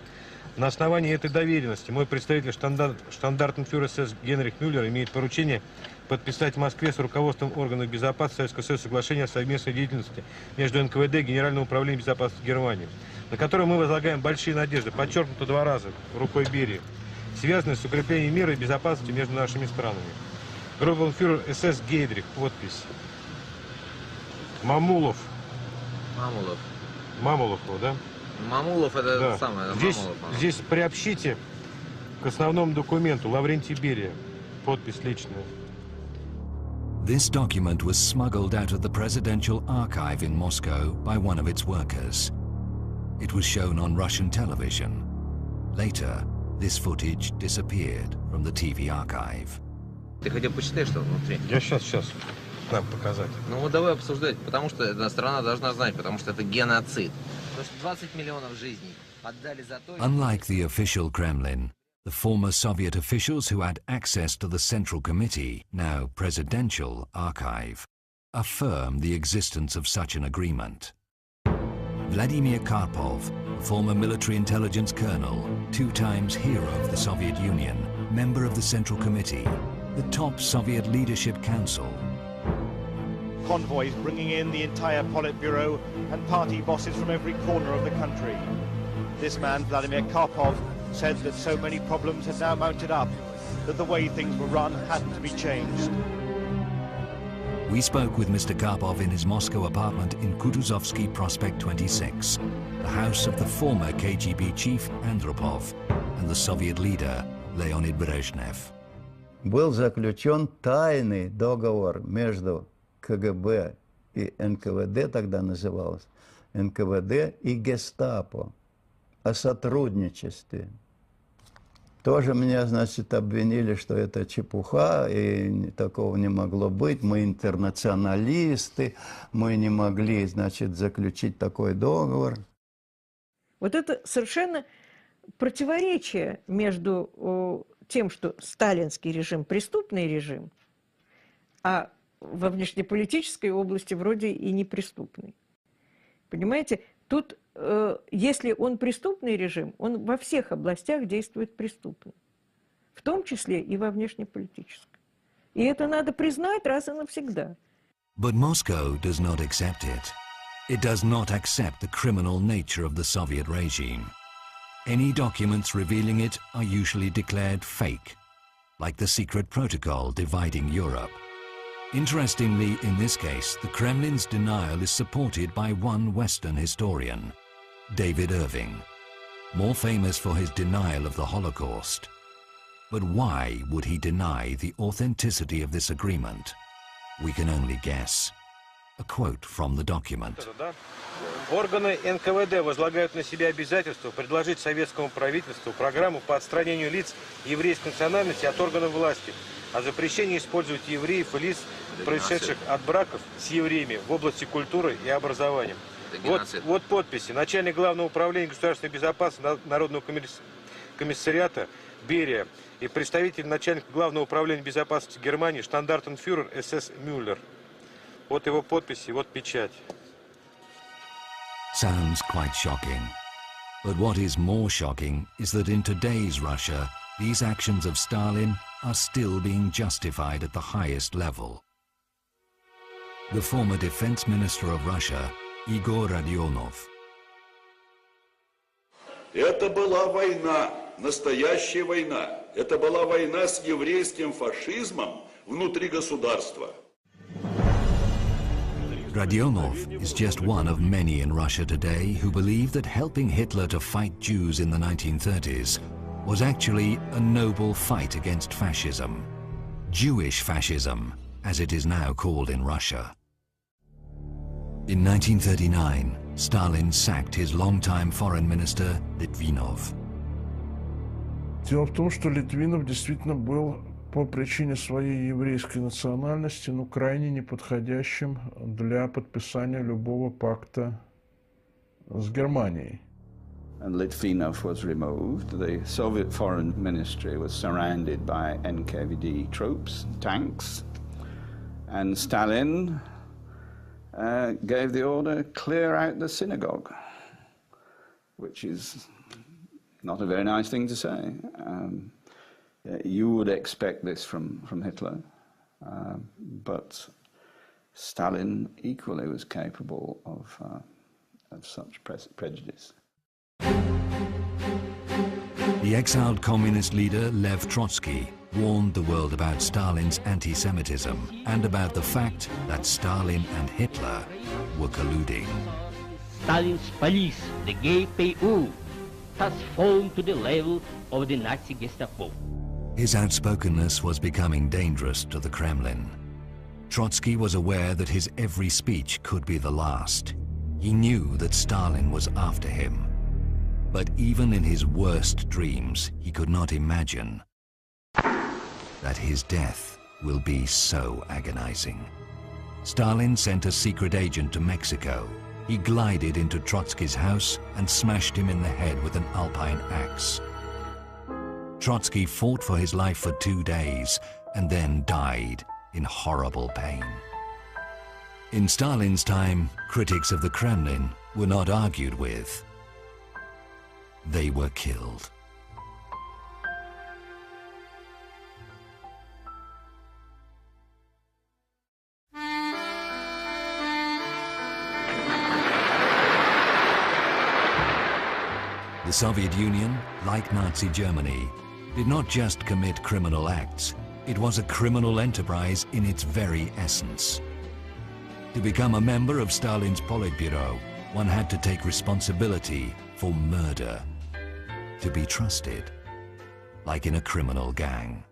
Speaker 7: На основании этой доверенности мой представитель штандартенфюрер СС Генрих Мюллер имеет поручение подписать в Москве с руководством органов безопасности Советского Союза соглашение о совместной деятельности между НКВД и Генеральным управлением безопасности Германии, на которое мы возлагаем большие надежды, подчеркнуто 2 раза рукой Берии, связанные с укреплением мира и безопасности между нашими странами. Группенфюрер СС Гейдрих, подпись. Мамулов. Мамулов, да?
Speaker 23: Мамулов это
Speaker 7: да.
Speaker 23: самое.
Speaker 7: Здесь приобщите к основному документу Лаврентий Берия. Подпись личная.
Speaker 1: This document was smuggled out of the presidential archive in Moscow by one of its workers. It was shown on Russian television. Later, this footage disappeared from the TV archive.
Speaker 23: Ты хотел почитать, что внутри?
Speaker 7: Я сейчас. Нам показать.
Speaker 23: Ну вот давай обсуждать, потому что эта страна должна знать, потому что это геноцид. Потому что 20 миллионов жизней отдали за то...
Speaker 1: Unlike the official Kremlin, the former Soviet officials who had access to the Central Committee, now Presidential Archive, affirm the existence of such an agreement. Vladimir Karpov, a former military intelligence colonel, 2 times hero of the Soviet Union, member of the Central Committee, the top Soviet Leadership Council,
Speaker 24: convoys bringing in the entire Politburo and party bosses from every corner of the country. This man, Vladimir Karpov, said that so many problems had now mounted up that the way things were run hadn't to be changed.
Speaker 1: We spoke with Mr. Karpov in his Moscow apartment in Kutuzovsky Prospect 26, the house of the former KGB chief Andropov. and the Soviet leader, Leonid Brezhnev.
Speaker 16: Был заключен тайный договор между КГБ и НКВД, тогда называлось НКВД, и Гестапо о сотрудничестве. Тоже меня, значит, обвинили, что это чепуха, и такого не могло быть. Мы интернационалисты, мы не могли, значит, заключить такой договор.
Speaker 18: Вот это совершенно противоречие между тем, что сталинский режим – преступный режим, а во внешнеполитической области вроде и не преступный. Понимаете, тут, если он преступный режим, он во всех областях действует преступно, в том числе и во внешнеполитической. И это надо признать раз и навсегда.
Speaker 1: But Moscow does not accept it. It does not accept the criminal nature of the Soviet regime. Any documents revealing it are usually declared fake, like the secret protocol dividing Europe. Interestingly, in this case, the Kremlin's denial is supported by one Western historian, David Irving, more famous for his denial of the Holocaust. But why would he deny the authenticity of this agreement? We can only guess. A quote from the document.
Speaker 7: Органы НКВД возлагают на себя обязательство предложить советскому правительству программу по отстранению лиц еврейской национальности от органов власти, о запрещении использовать евреев и лиц, происшедших от браков с евреями в области культуры и образования. Вот подписи. Начальник Главного управления государственной безопасности Народного комиссариата Берия и представитель начальника Главного управления безопасности Германии штандартенфюрер СС Мюллер. Вот его подписи, вот печать.
Speaker 1: Sounds quite shocking. But what is more shocking is that in today's Russia, these actions of Stalin are still being justified at the highest level. The former defense minister of Russia, Igor Rodionov.
Speaker 11: Это была война, настоящая война. Это была война с еврейским фашизмом внутри государства.
Speaker 1: Rodionov is just one of many in Russia today who believe that helping Hitler to fight Jews in the 1930s was actually a noble fight against fascism. Jewish fascism, as it is now called in Russia. In 1939, Stalin sacked his longtime foreign minister, Litvinov.
Speaker 13: Дело в том, что Литвинов действительно был по причине своей еврейской национальности, но крайне неподходящим для подписания любого пакта с Германией.
Speaker 3: And Litvinov was removed. The Soviet Foreign Ministry was surrounded by NKVD troops, tanks, and Stalin gave the order, clear out the synagogue, which is not a very nice thing to say. You would expect this from Hitler, but Stalin equally was capable of such prejudice.
Speaker 1: The exiled communist leader Lev Trotsky warned the world about Stalin's anti-Semitism and about the fact that Stalin and Hitler were colluding.
Speaker 14: Stalin's police, the GPU, has fallen to the level of the Nazi Gestapo.
Speaker 1: His outspokenness was becoming dangerous to the Kremlin. Trotsky was aware that his every speech could be the last. He knew that Stalin was after him. But even in his worst dreams, he could not imagine that his death will be so agonizing. Stalin sent a secret agent to Mexico. He glided into Trotsky's house and smashed him in the head with an alpine axe. Trotsky fought for his life for 2 days and then died in horrible pain. In Stalin's time, critics of the Kremlin were not argued with. They were killed. The Soviet Union, like Nazi Germany, did not just commit criminal acts, it was a criminal enterprise in its very essence. To become a member of Stalin's Politburo, one had to take responsibility for murder. To be trusted, like in a criminal gang.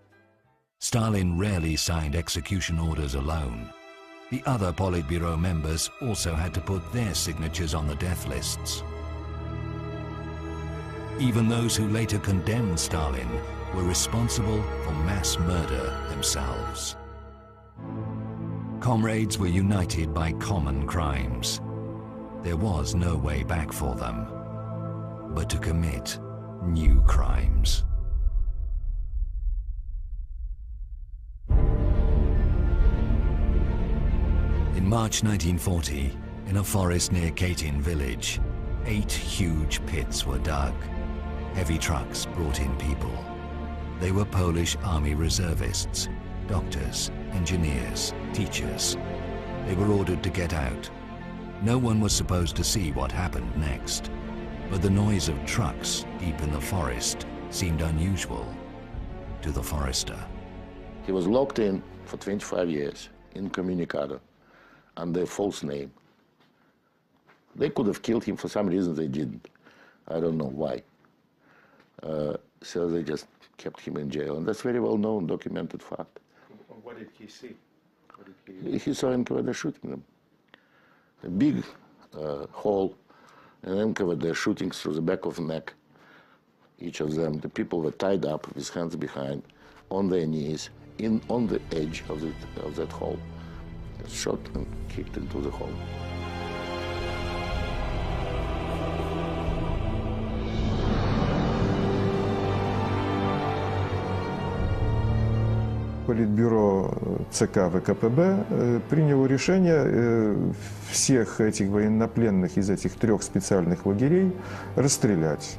Speaker 1: Stalin rarely signed execution orders alone. The other Politburo members also had to put their signatures on the death lists. Even those who later condemned Stalin were responsible for mass murder themselves. Comrades were united by common crimes. There was no way back for them, but to commit new crimes. In March 1940, in a forest near Katyn village, 8 huge pits were dug. Heavy trucks brought in people. They were Polish army reservists, doctors, engineers, teachers. They were ordered to get out. No one was supposed to see what happened next, but the noise of trucks deep in the forest seemed unusual to the forester.
Speaker 2: He was locked in for 25 years, incommunicado, under a false name. They could have killed him for some reason, they didn't. I don't know why. So they just kept him in jail, and that's very well known, documented fact.
Speaker 3: What did he see?
Speaker 2: He saw NKVD shooting them. A big hole, and NKVD shooting through the back of the neck. Each of them, the people were tied up with hands behind, on their knees, on the edge of that hole. Shot and kicked into the hole.
Speaker 13: Политбюро ЦК ВКПБ приняло решение всех этих военнопленных из этих 3 специальных лагерей расстрелять.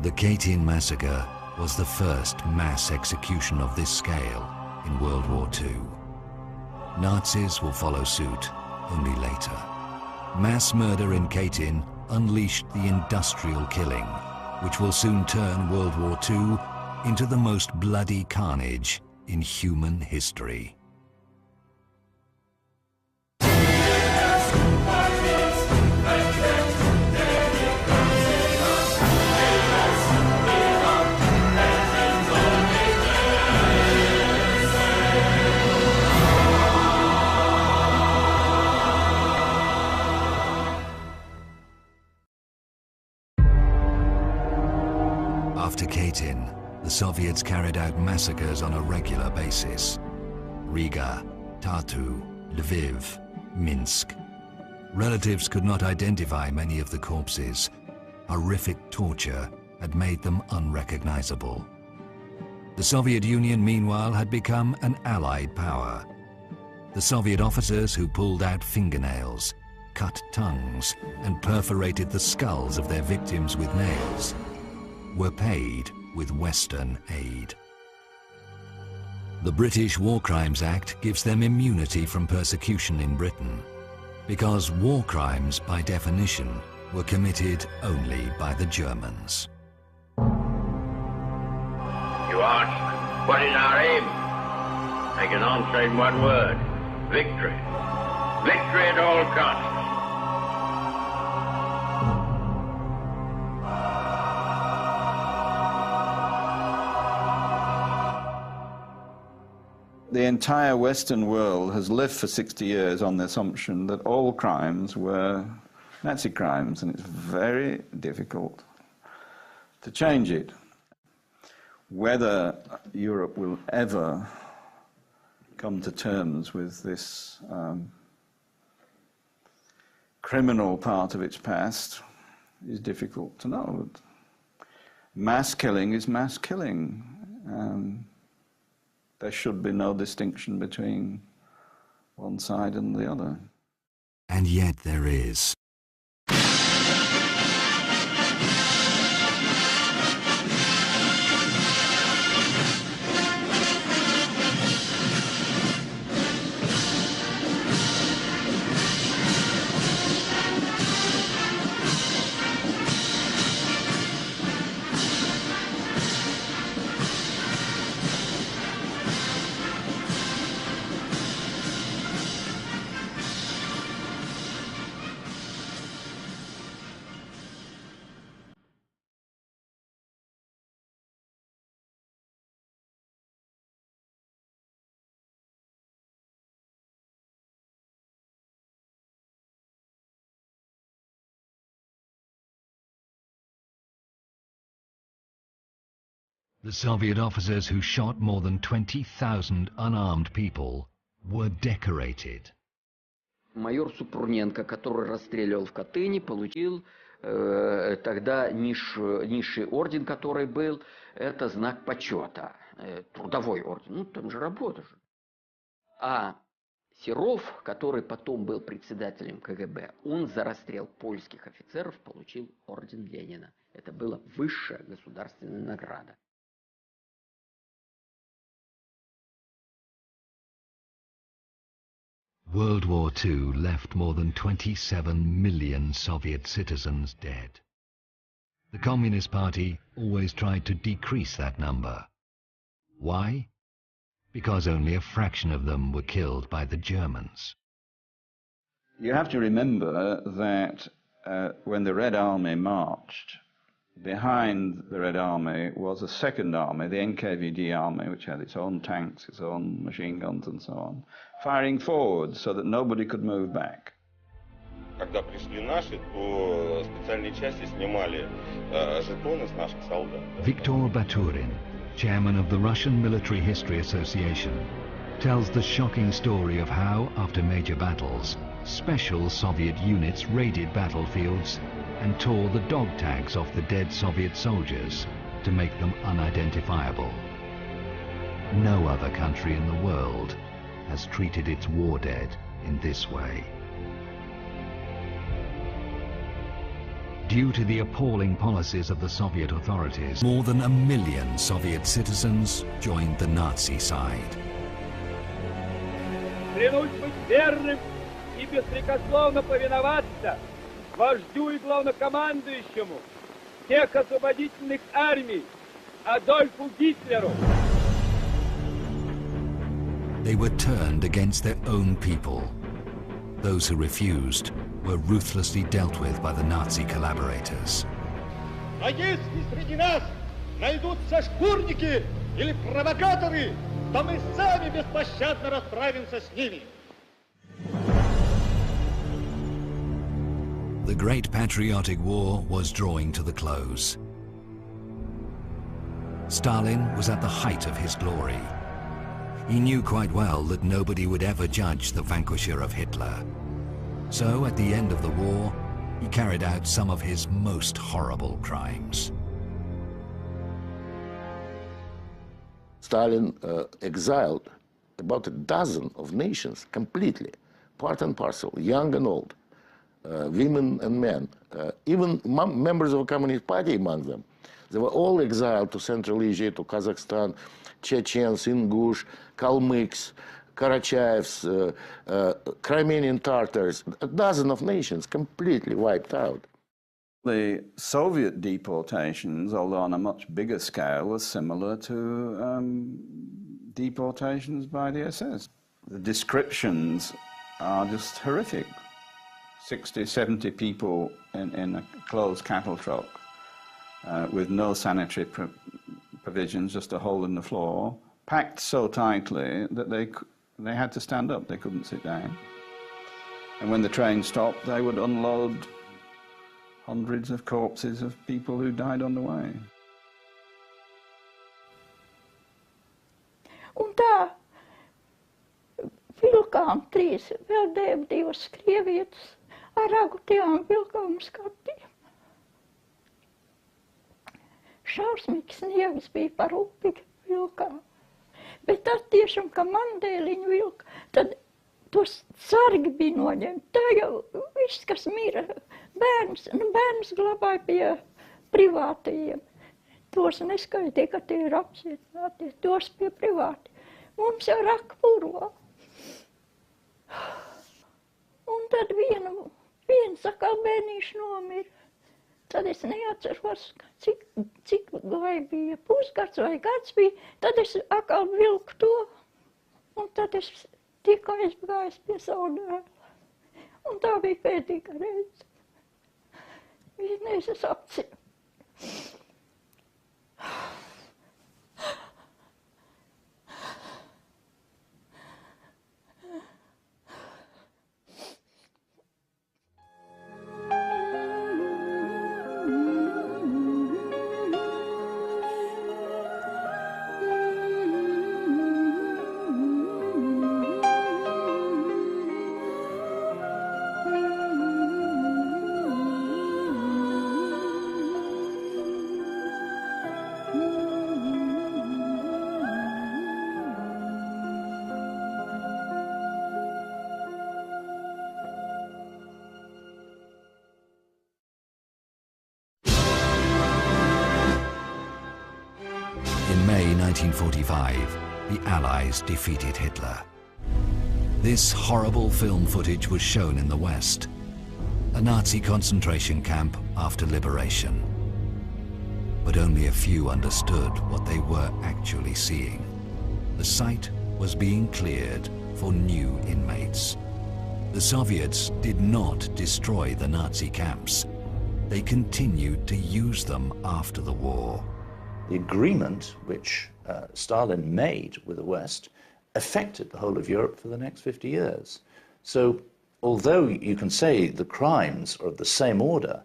Speaker 1: The Katyn massacre was the first mass execution of this scale in World War II. Nazis will follow suit only later. Mass murder in Katyn unleashed the industrial killing, which will soon turn World War II into the most bloody carnage in human history. After Katyn, the Soviets carried out massacres on a regular basis. Riga, Tartu, Lviv, Minsk. Relatives could not identify many of the corpses. Horrific torture had made them unrecognizable. The Soviet Union, meanwhile, had become an allied power. The Soviet officers who pulled out fingernails, cut tongues, and perforated the skulls of their victims with nails were paid with Western aid. The British War Crimes Act gives them immunity from persecution in Britain, because war crimes, by definition, were committed only by the Germans.
Speaker 9: You ask, what is our aim? I can answer in one word: victory. Victory at all costs.
Speaker 3: The entire Western world has lived for 60 years on the assumption that all crimes were Nazi crimes, and it's very difficult to change it. Whether Europe will ever come to terms with this criminal part of its past is difficult to know. But mass killing is mass killing. There should be no distinction between one side and the other.
Speaker 1: And yet there is. The Soviet officers who shot more than 20,000 unarmed people were decorated.
Speaker 5: Майор Супруненко, который расстреливал в Катыни, получил тогда низший орден, который был, это знак почета, трудовой орден, ну там же работа же. А Серов, который потом был председателем КГБ, он за расстрел польских офицеров получил орден Ленина. Это была высшая государственная награда.
Speaker 1: World War II left more than 27 million Soviet citizens dead. The Communist Party always tried to decrease that number. Why? Because only a fraction of them were killed by the Germans.
Speaker 3: You have to remember that when the Red Army marched, behind the Red Army was a second army, the NKVD army, which had its own tanks, its own machine guns and so on, firing forward so that nobody could move back.
Speaker 10: Когда пришли наши, то специальные части снимали жетоны с наших солдат.
Speaker 1: Viktor Baturin, chairman of the Russian Military History Association, tells the shocking story of how, after major battles, special Soviet units raided battlefields and tore the dog tags off the dead Soviet soldiers to make them unidentifiable. No other country in the world has treated its war dead in this way. Due to the appalling policies of the Soviet authorities, more than 1 million Soviet citizens joined the Nazi side.
Speaker 15: Клянусь быть верным и беспрекословно повиноваться вождю и главнокомандующему всех освободительных армий Адольфу Гитлеру.
Speaker 1: They were turned against their own people. Those who refused were ruthlessly dealt with by the Nazi collaborators.
Speaker 15: А если среди нас найдутся шкурники или провокаторы, то мы сами беспощадно расправимся с ними.
Speaker 1: The Great Patriotic War was drawing to the close. Stalin was at the height of his glory. He knew quite well that nobody would ever judge the vanquisher of Hitler. So, at the end of the war, he carried out some of his most horrible crimes.
Speaker 2: Stalin exiled about a dozen of nations completely, part and parcel, young and old, women and men, even members of the Communist Party among them. They were all exiled to Central Asia, to Kazakhstan, Chechens, Ingush, Kalmyks, Karachaevs, Crimean Tatars, a dozen of nations completely wiped out.
Speaker 3: The Soviet deportations, although on a much bigger scale, were similar to deportations by the SS. The descriptions are just horrific. 60, 70 people in a closed cattle truck with no sanitary provisions, just a hole in the floor, packed so tightly that they had to stand up, they couldn't sit down. And when the train stopped, they would unload hundreds of corpses of people who died on the way.
Speaker 17: Un tā vilkām trīs, vēl divas krievietes ar ragutījām vilkām skatiem. Šausmīgs sniegs bija par upi vilkām. Bet tad tiešām, ka mandēliņu vilka, tad tos sargi bija noņemti. Tā jau viss, kas mira, bērns glabāja pie privātajiem. Tos neskaitīja, ka tie ir apcietināti, tos pie privāti. Mums jau raka purvā. Un tad viens atkal bērnīši nomira. Tad es neatceros, cik vai bija pusgads vai gads bija. Tad es atkal vilku to, un tad es tikko aizgājis pie savu dēlu. Un tā bija pēdīga reize. Vienreiz es apcinu.
Speaker 1: In May 1945, the Allies defeated Hitler. This horrible film footage was shown in the West, a Nazi concentration camp after liberation. But only a few understood what they were actually seeing. The site was being cleared for new inmates. The Soviets did not destroy the Nazi camps. They continued to use them after the war.
Speaker 4: The agreement which Stalin made with the West affected the whole of Europe for the next 50 years. So although you can say the crimes are of the same order,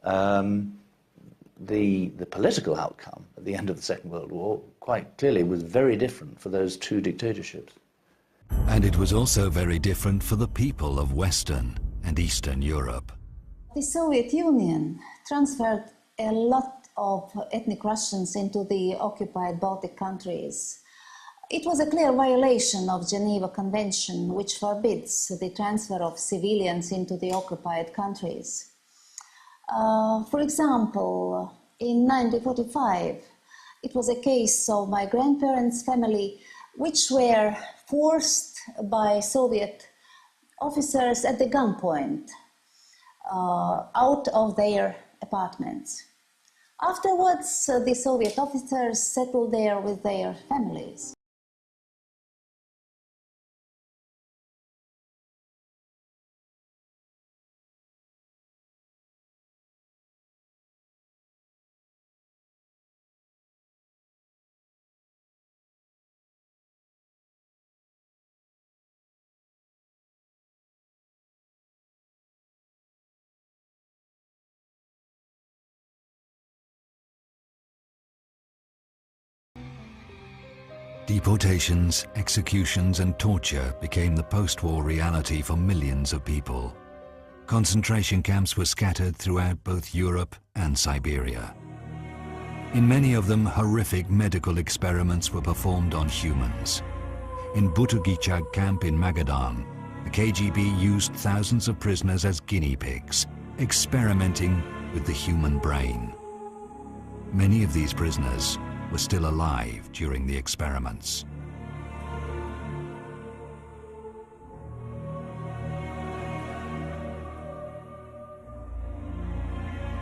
Speaker 4: the political outcome at the end of the Second World War quite clearly was very different for those two dictatorships.
Speaker 1: And it was also very different for the people of Western and Eastern Europe.
Speaker 19: The Soviet Union transferred a lot of ethnic Russians into the occupied Baltic countries. It was a clear violation of Geneva Convention, which forbids the transfer of civilians into the occupied countries. For example, in 1945, it was a case of my grandparents' family, which were forced by Soviet officers at the gunpoint out of their apartments. Afterwards, the Soviet officers settled there with their families.
Speaker 1: Deportations, executions, and torture became the post-war reality for millions of people. Concentration camps were scattered throughout both Europe and Siberia. In many of them, horrific medical experiments were performed on humans. In Butugicag camp in Magadan, the KGB used thousands of prisoners as guinea pigs, experimenting with the human brain. Many of these prisoners were still alive during the experiments.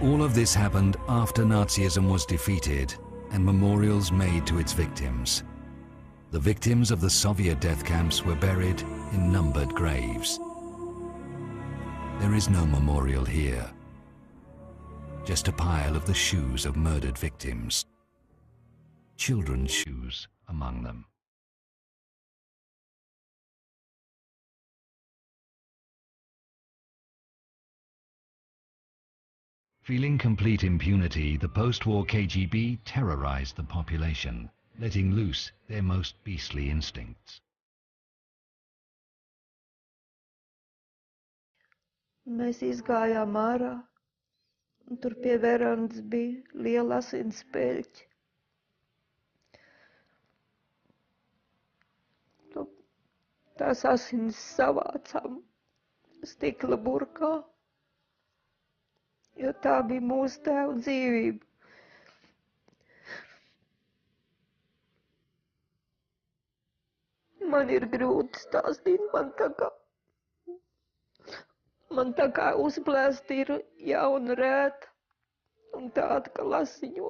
Speaker 1: All of this happened after Nazism was defeated and memorials made to its victims. The victims of the Soviet death camps were buried in numbered graves. There is no memorial here, just a pile of the shoes of murdered victims. Children's shoes among them. Feeling complete impunity, the post-war KGB terrorized the population, letting loose their most beastly instincts.
Speaker 20: Mēs izgājām ārā, un tur pie verandas bija liela asinspeļķe. Tās asinis savācām stikla burkā, jo tā bija mūsu tēva dzīvība. Man ir grūti stāstīt, man tā kā uzplēsta ir jauna rēta un tāda, ka lasiņo.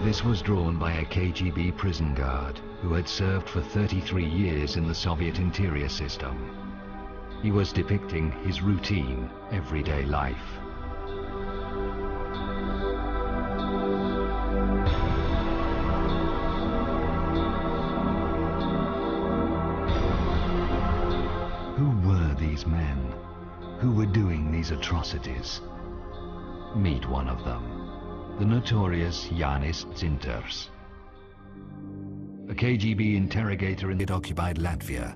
Speaker 1: This was drawn by a KGB prison guard who had served for 33 years in the Soviet interior system. He was depicting his routine, everyday life. Who were these men? Who were doing these atrocities? Meet one of them. The notorious Jānis Dzintars. a KGB interrogator in it occupied Latvia.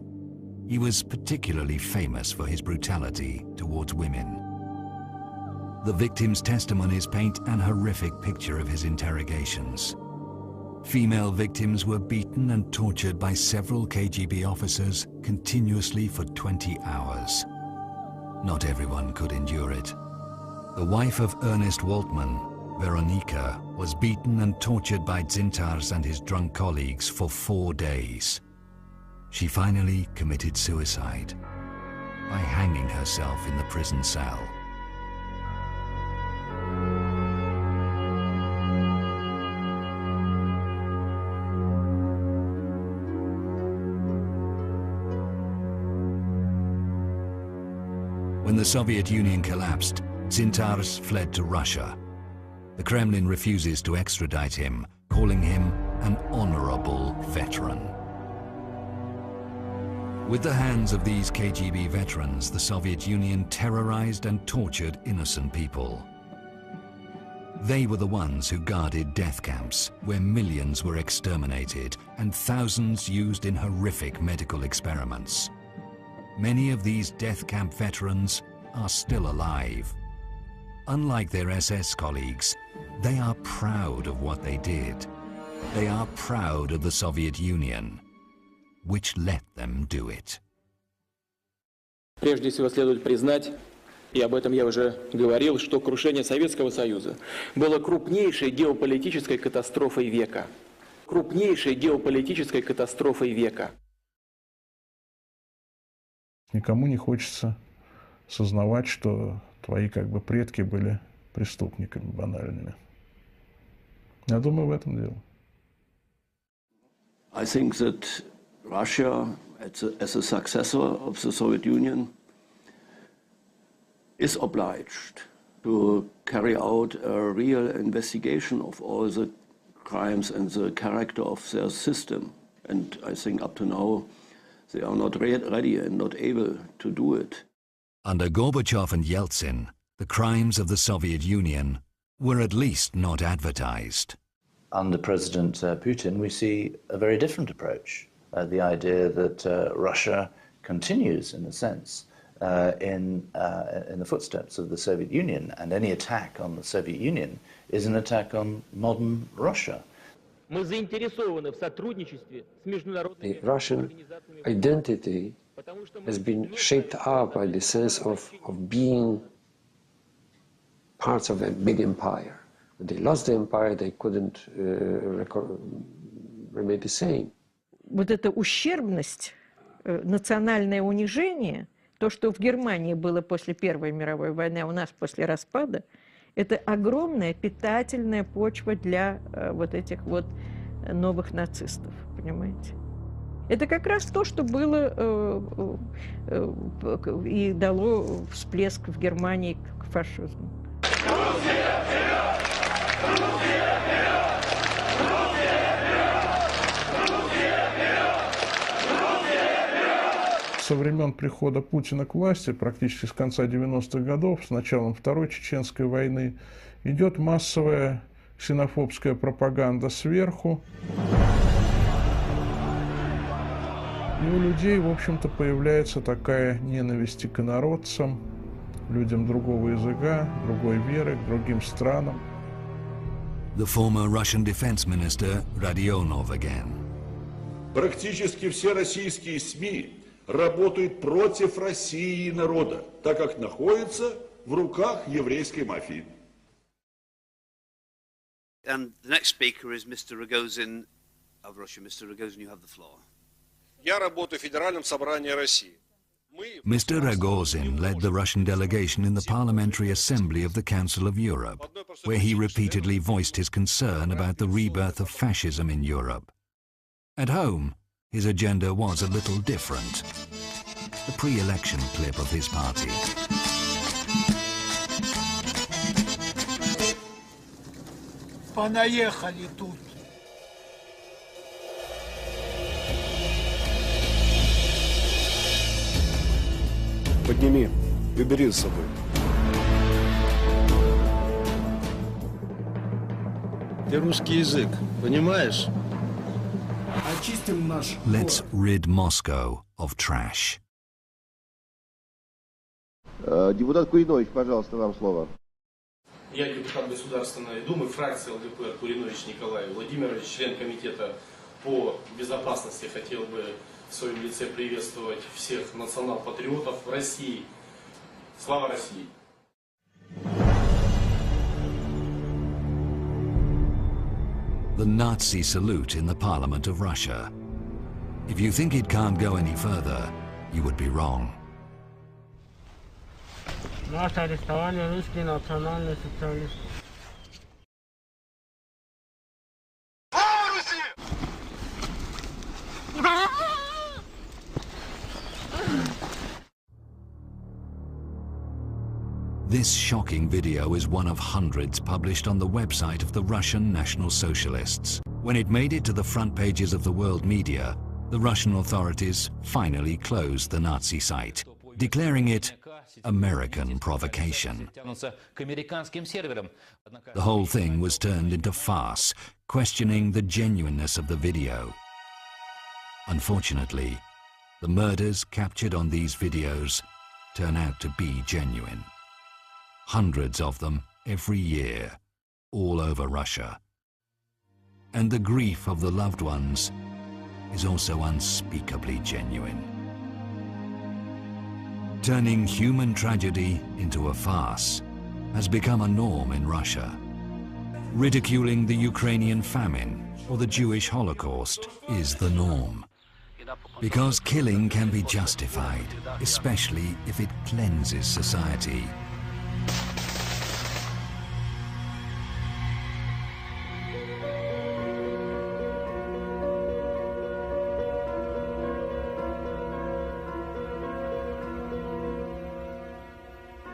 Speaker 1: He was particularly famous for his brutality towards women. The victims' testimonies paint an horrific picture of his interrogations. Female victims were beaten and tortured by several KGB officers continuously for 20 hours. Not everyone could endure it. The wife of Ernest Waltman, Veronika, was beaten and tortured by Dzintars and his drunk colleagues for 4 days. She finally committed suicide by hanging herself in the prison cell. When the Soviet Union collapsed, Dzintars fled to Russia. The Kremlin refuses to extradite him, calling him an honorable veteran. With the hands of these KGB veterans, the Soviet Union terrorized and tortured innocent people. They were the ones who guarded death camps, where millions were exterminated and thousands used in horrific medical experiments. Many of these death camp veterans are still alive. Unlike their SS colleagues, they are proud of what they did. They are proud of the Soviet Union, which let them do it.
Speaker 6: Прежде всего следует признать, и об этом я уже говорил, что крушение Советского Союза было крупнейшей геополитической катастрофой века. Крупнейшей геополитической катастрофой века.
Speaker 13: Никому не хочется сознавать, что твои предки были преступниками банальными. Я думаю, в этом дело.
Speaker 8: I think that Russia, as a successor of the Soviet Union, is obliged to carry out a real investigation of all the crimes and the character of their system. And I think up to now, they are not ready and not able to do it.
Speaker 1: Under Gorbachev and Yeltsin, the crimes of the Soviet Union were at least not advertised.
Speaker 4: Under President Putin, we see a very different approach. The idea that Russia continues, in a sense, in the footsteps of the Soviet Union, and any attack on the Soviet Union is an attack on modern Russia.
Speaker 12: The Russian identity has been shaped up by the sense of being parts of a big empire. When they lost the empire, they couldn't remain the same.
Speaker 18: Вот эта ущербность, национальное унижение, то, что в Германии было после Первой мировой войны, а у нас после распада, это огромная питательная почва для вот этих вот новых нацистов, понимаете? Это как раз то, что было и дало всплеск в Германии к фашизму.
Speaker 13: Со времен прихода Путина к власти, практически с конца 90-х годов, с началом Второй Чеченской войны, идет массовая ксенофобская пропаганда сверху. И у людей, в общем-то, появляется такая ненависть к инородцам, людям другого языка, другой веры, к другим странам.
Speaker 1: The former Russian defense minister Radionov again.
Speaker 11: Практически все российские СМИ работают против России и народа, так как находятся в руках еврейской мафии.
Speaker 21: And the next speaker is Mr. Rogozin of Russia. Mr. Rogozin, you have the floor.
Speaker 7: Я работаю в Федеральном собрании России.
Speaker 1: Mr. Rogozin led the Russian delegation in the Parliamentary Assembly of the Council of Europe, where he repeatedly voiced his concern about the rebirth of fascism in Europe. At home, his agenda was a little different. The pre-election clip of his party.
Speaker 25: Понаехали тут.
Speaker 7: Подними, убери с собой. Ты русский язык, понимаешь?
Speaker 1: Let's rid Moscow of trash.
Speaker 16: Депутат Куринович, пожалуйста, вам слово.
Speaker 22: Я депутат Государственной Думы, фракции ЛДПР, Куринович Николай Владимирович, член комитета по безопасности. Хотел бы в своем лице приветствовать всех национал-патриотов в России. Слава России!
Speaker 1: The Nazi salute in the Parliament of Russia. If you think it can't go any further, you would be wrong.
Speaker 23: Наше арестование русские национальные социалисты.
Speaker 1: This shocking video is one of hundreds published on the website of the Russian National Socialists. When it made it to the front pages of the world media, the Russian authorities finally closed the Nazi site, declaring it American provocation. The whole thing was turned into farce, questioning the genuineness of the video. Unfortunately, the murders captured on these videos turn out to be genuine. Hundreds of them every year, all over Russia. And the grief of the loved ones is also unspeakably genuine. Turning human tragedy into a farce has become a norm in Russia. Ridiculing the Ukrainian famine or the Jewish Holocaust is the norm. Because killing can be justified, especially if it cleanses society.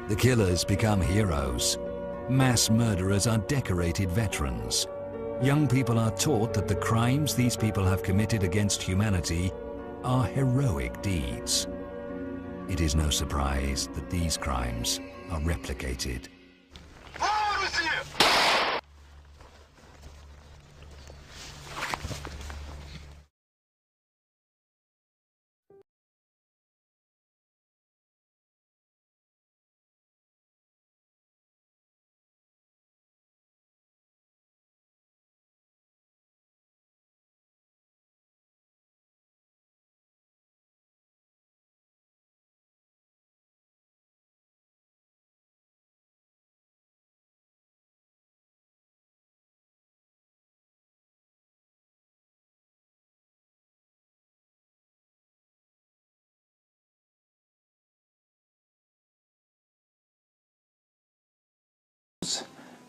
Speaker 1: The killers become heroes. Mass murderers are decorated veterans. Young people are taught that the crimes these people have committed against humanity are heroic deeds. It is no surprise that these crimes are replicated.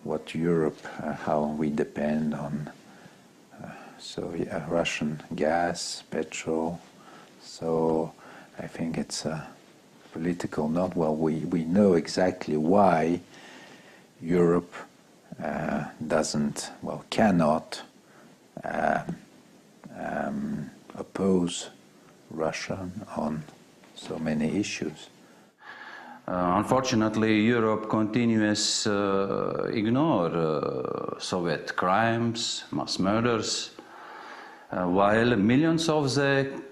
Speaker 24: What Europe, how we depend on Russian gas, petrol. So I think it's a political not well. We know exactly why Europe cannot oppose Russia on so many issues.
Speaker 25: Unfortunately, Europe continues ignore Soviet crimes, mass murders, while millions of the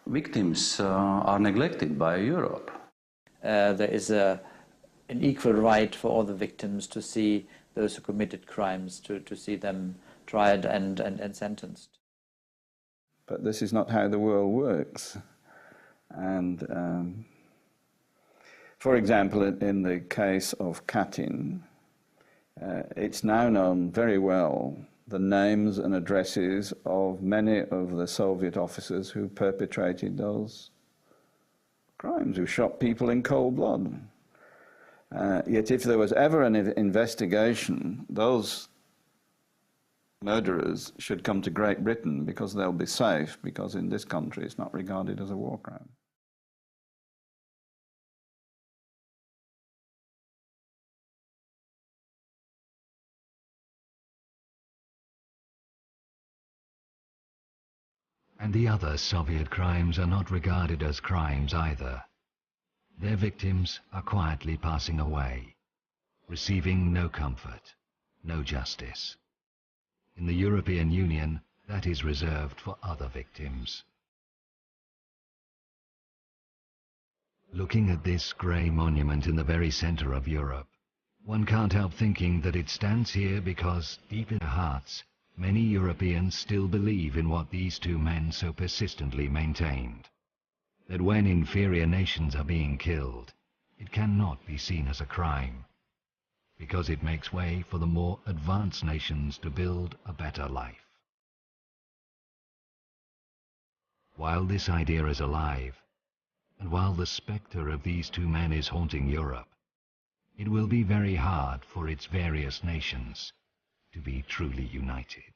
Speaker 25: victims are neglected by Europe.
Speaker 26: There is an equal right for all the victims to see those who committed crimes, to see them tried and sentenced.
Speaker 3: But this is not how the world works. And for example, in the case of Katyn, it's now known very well the names and addresses of many of the Soviet officers who perpetrated those crimes, who shot people in cold blood. Yet if there was ever an investigation, those murderers should come to Great Britain because they'll be safe, because in this country it's not regarded as a war crime.
Speaker 1: And the other Soviet crimes are not regarded as crimes either. Their victims are quietly passing away, receiving no comfort, no justice. In the European Union, That is reserved for other victims. Looking at this grey monument in the very centre of Europe, one can't help thinking that it stands here because, deep in their hearts, many Europeans still believe in what these two men so persistently maintained. That when inferior nations are being killed, it cannot be seen as a crime, because it makes way for the more advanced nations to build a better life. While this idea is alive, and while the spectre of these two men is haunting Europe, it will be very hard for its various nations to be truly united.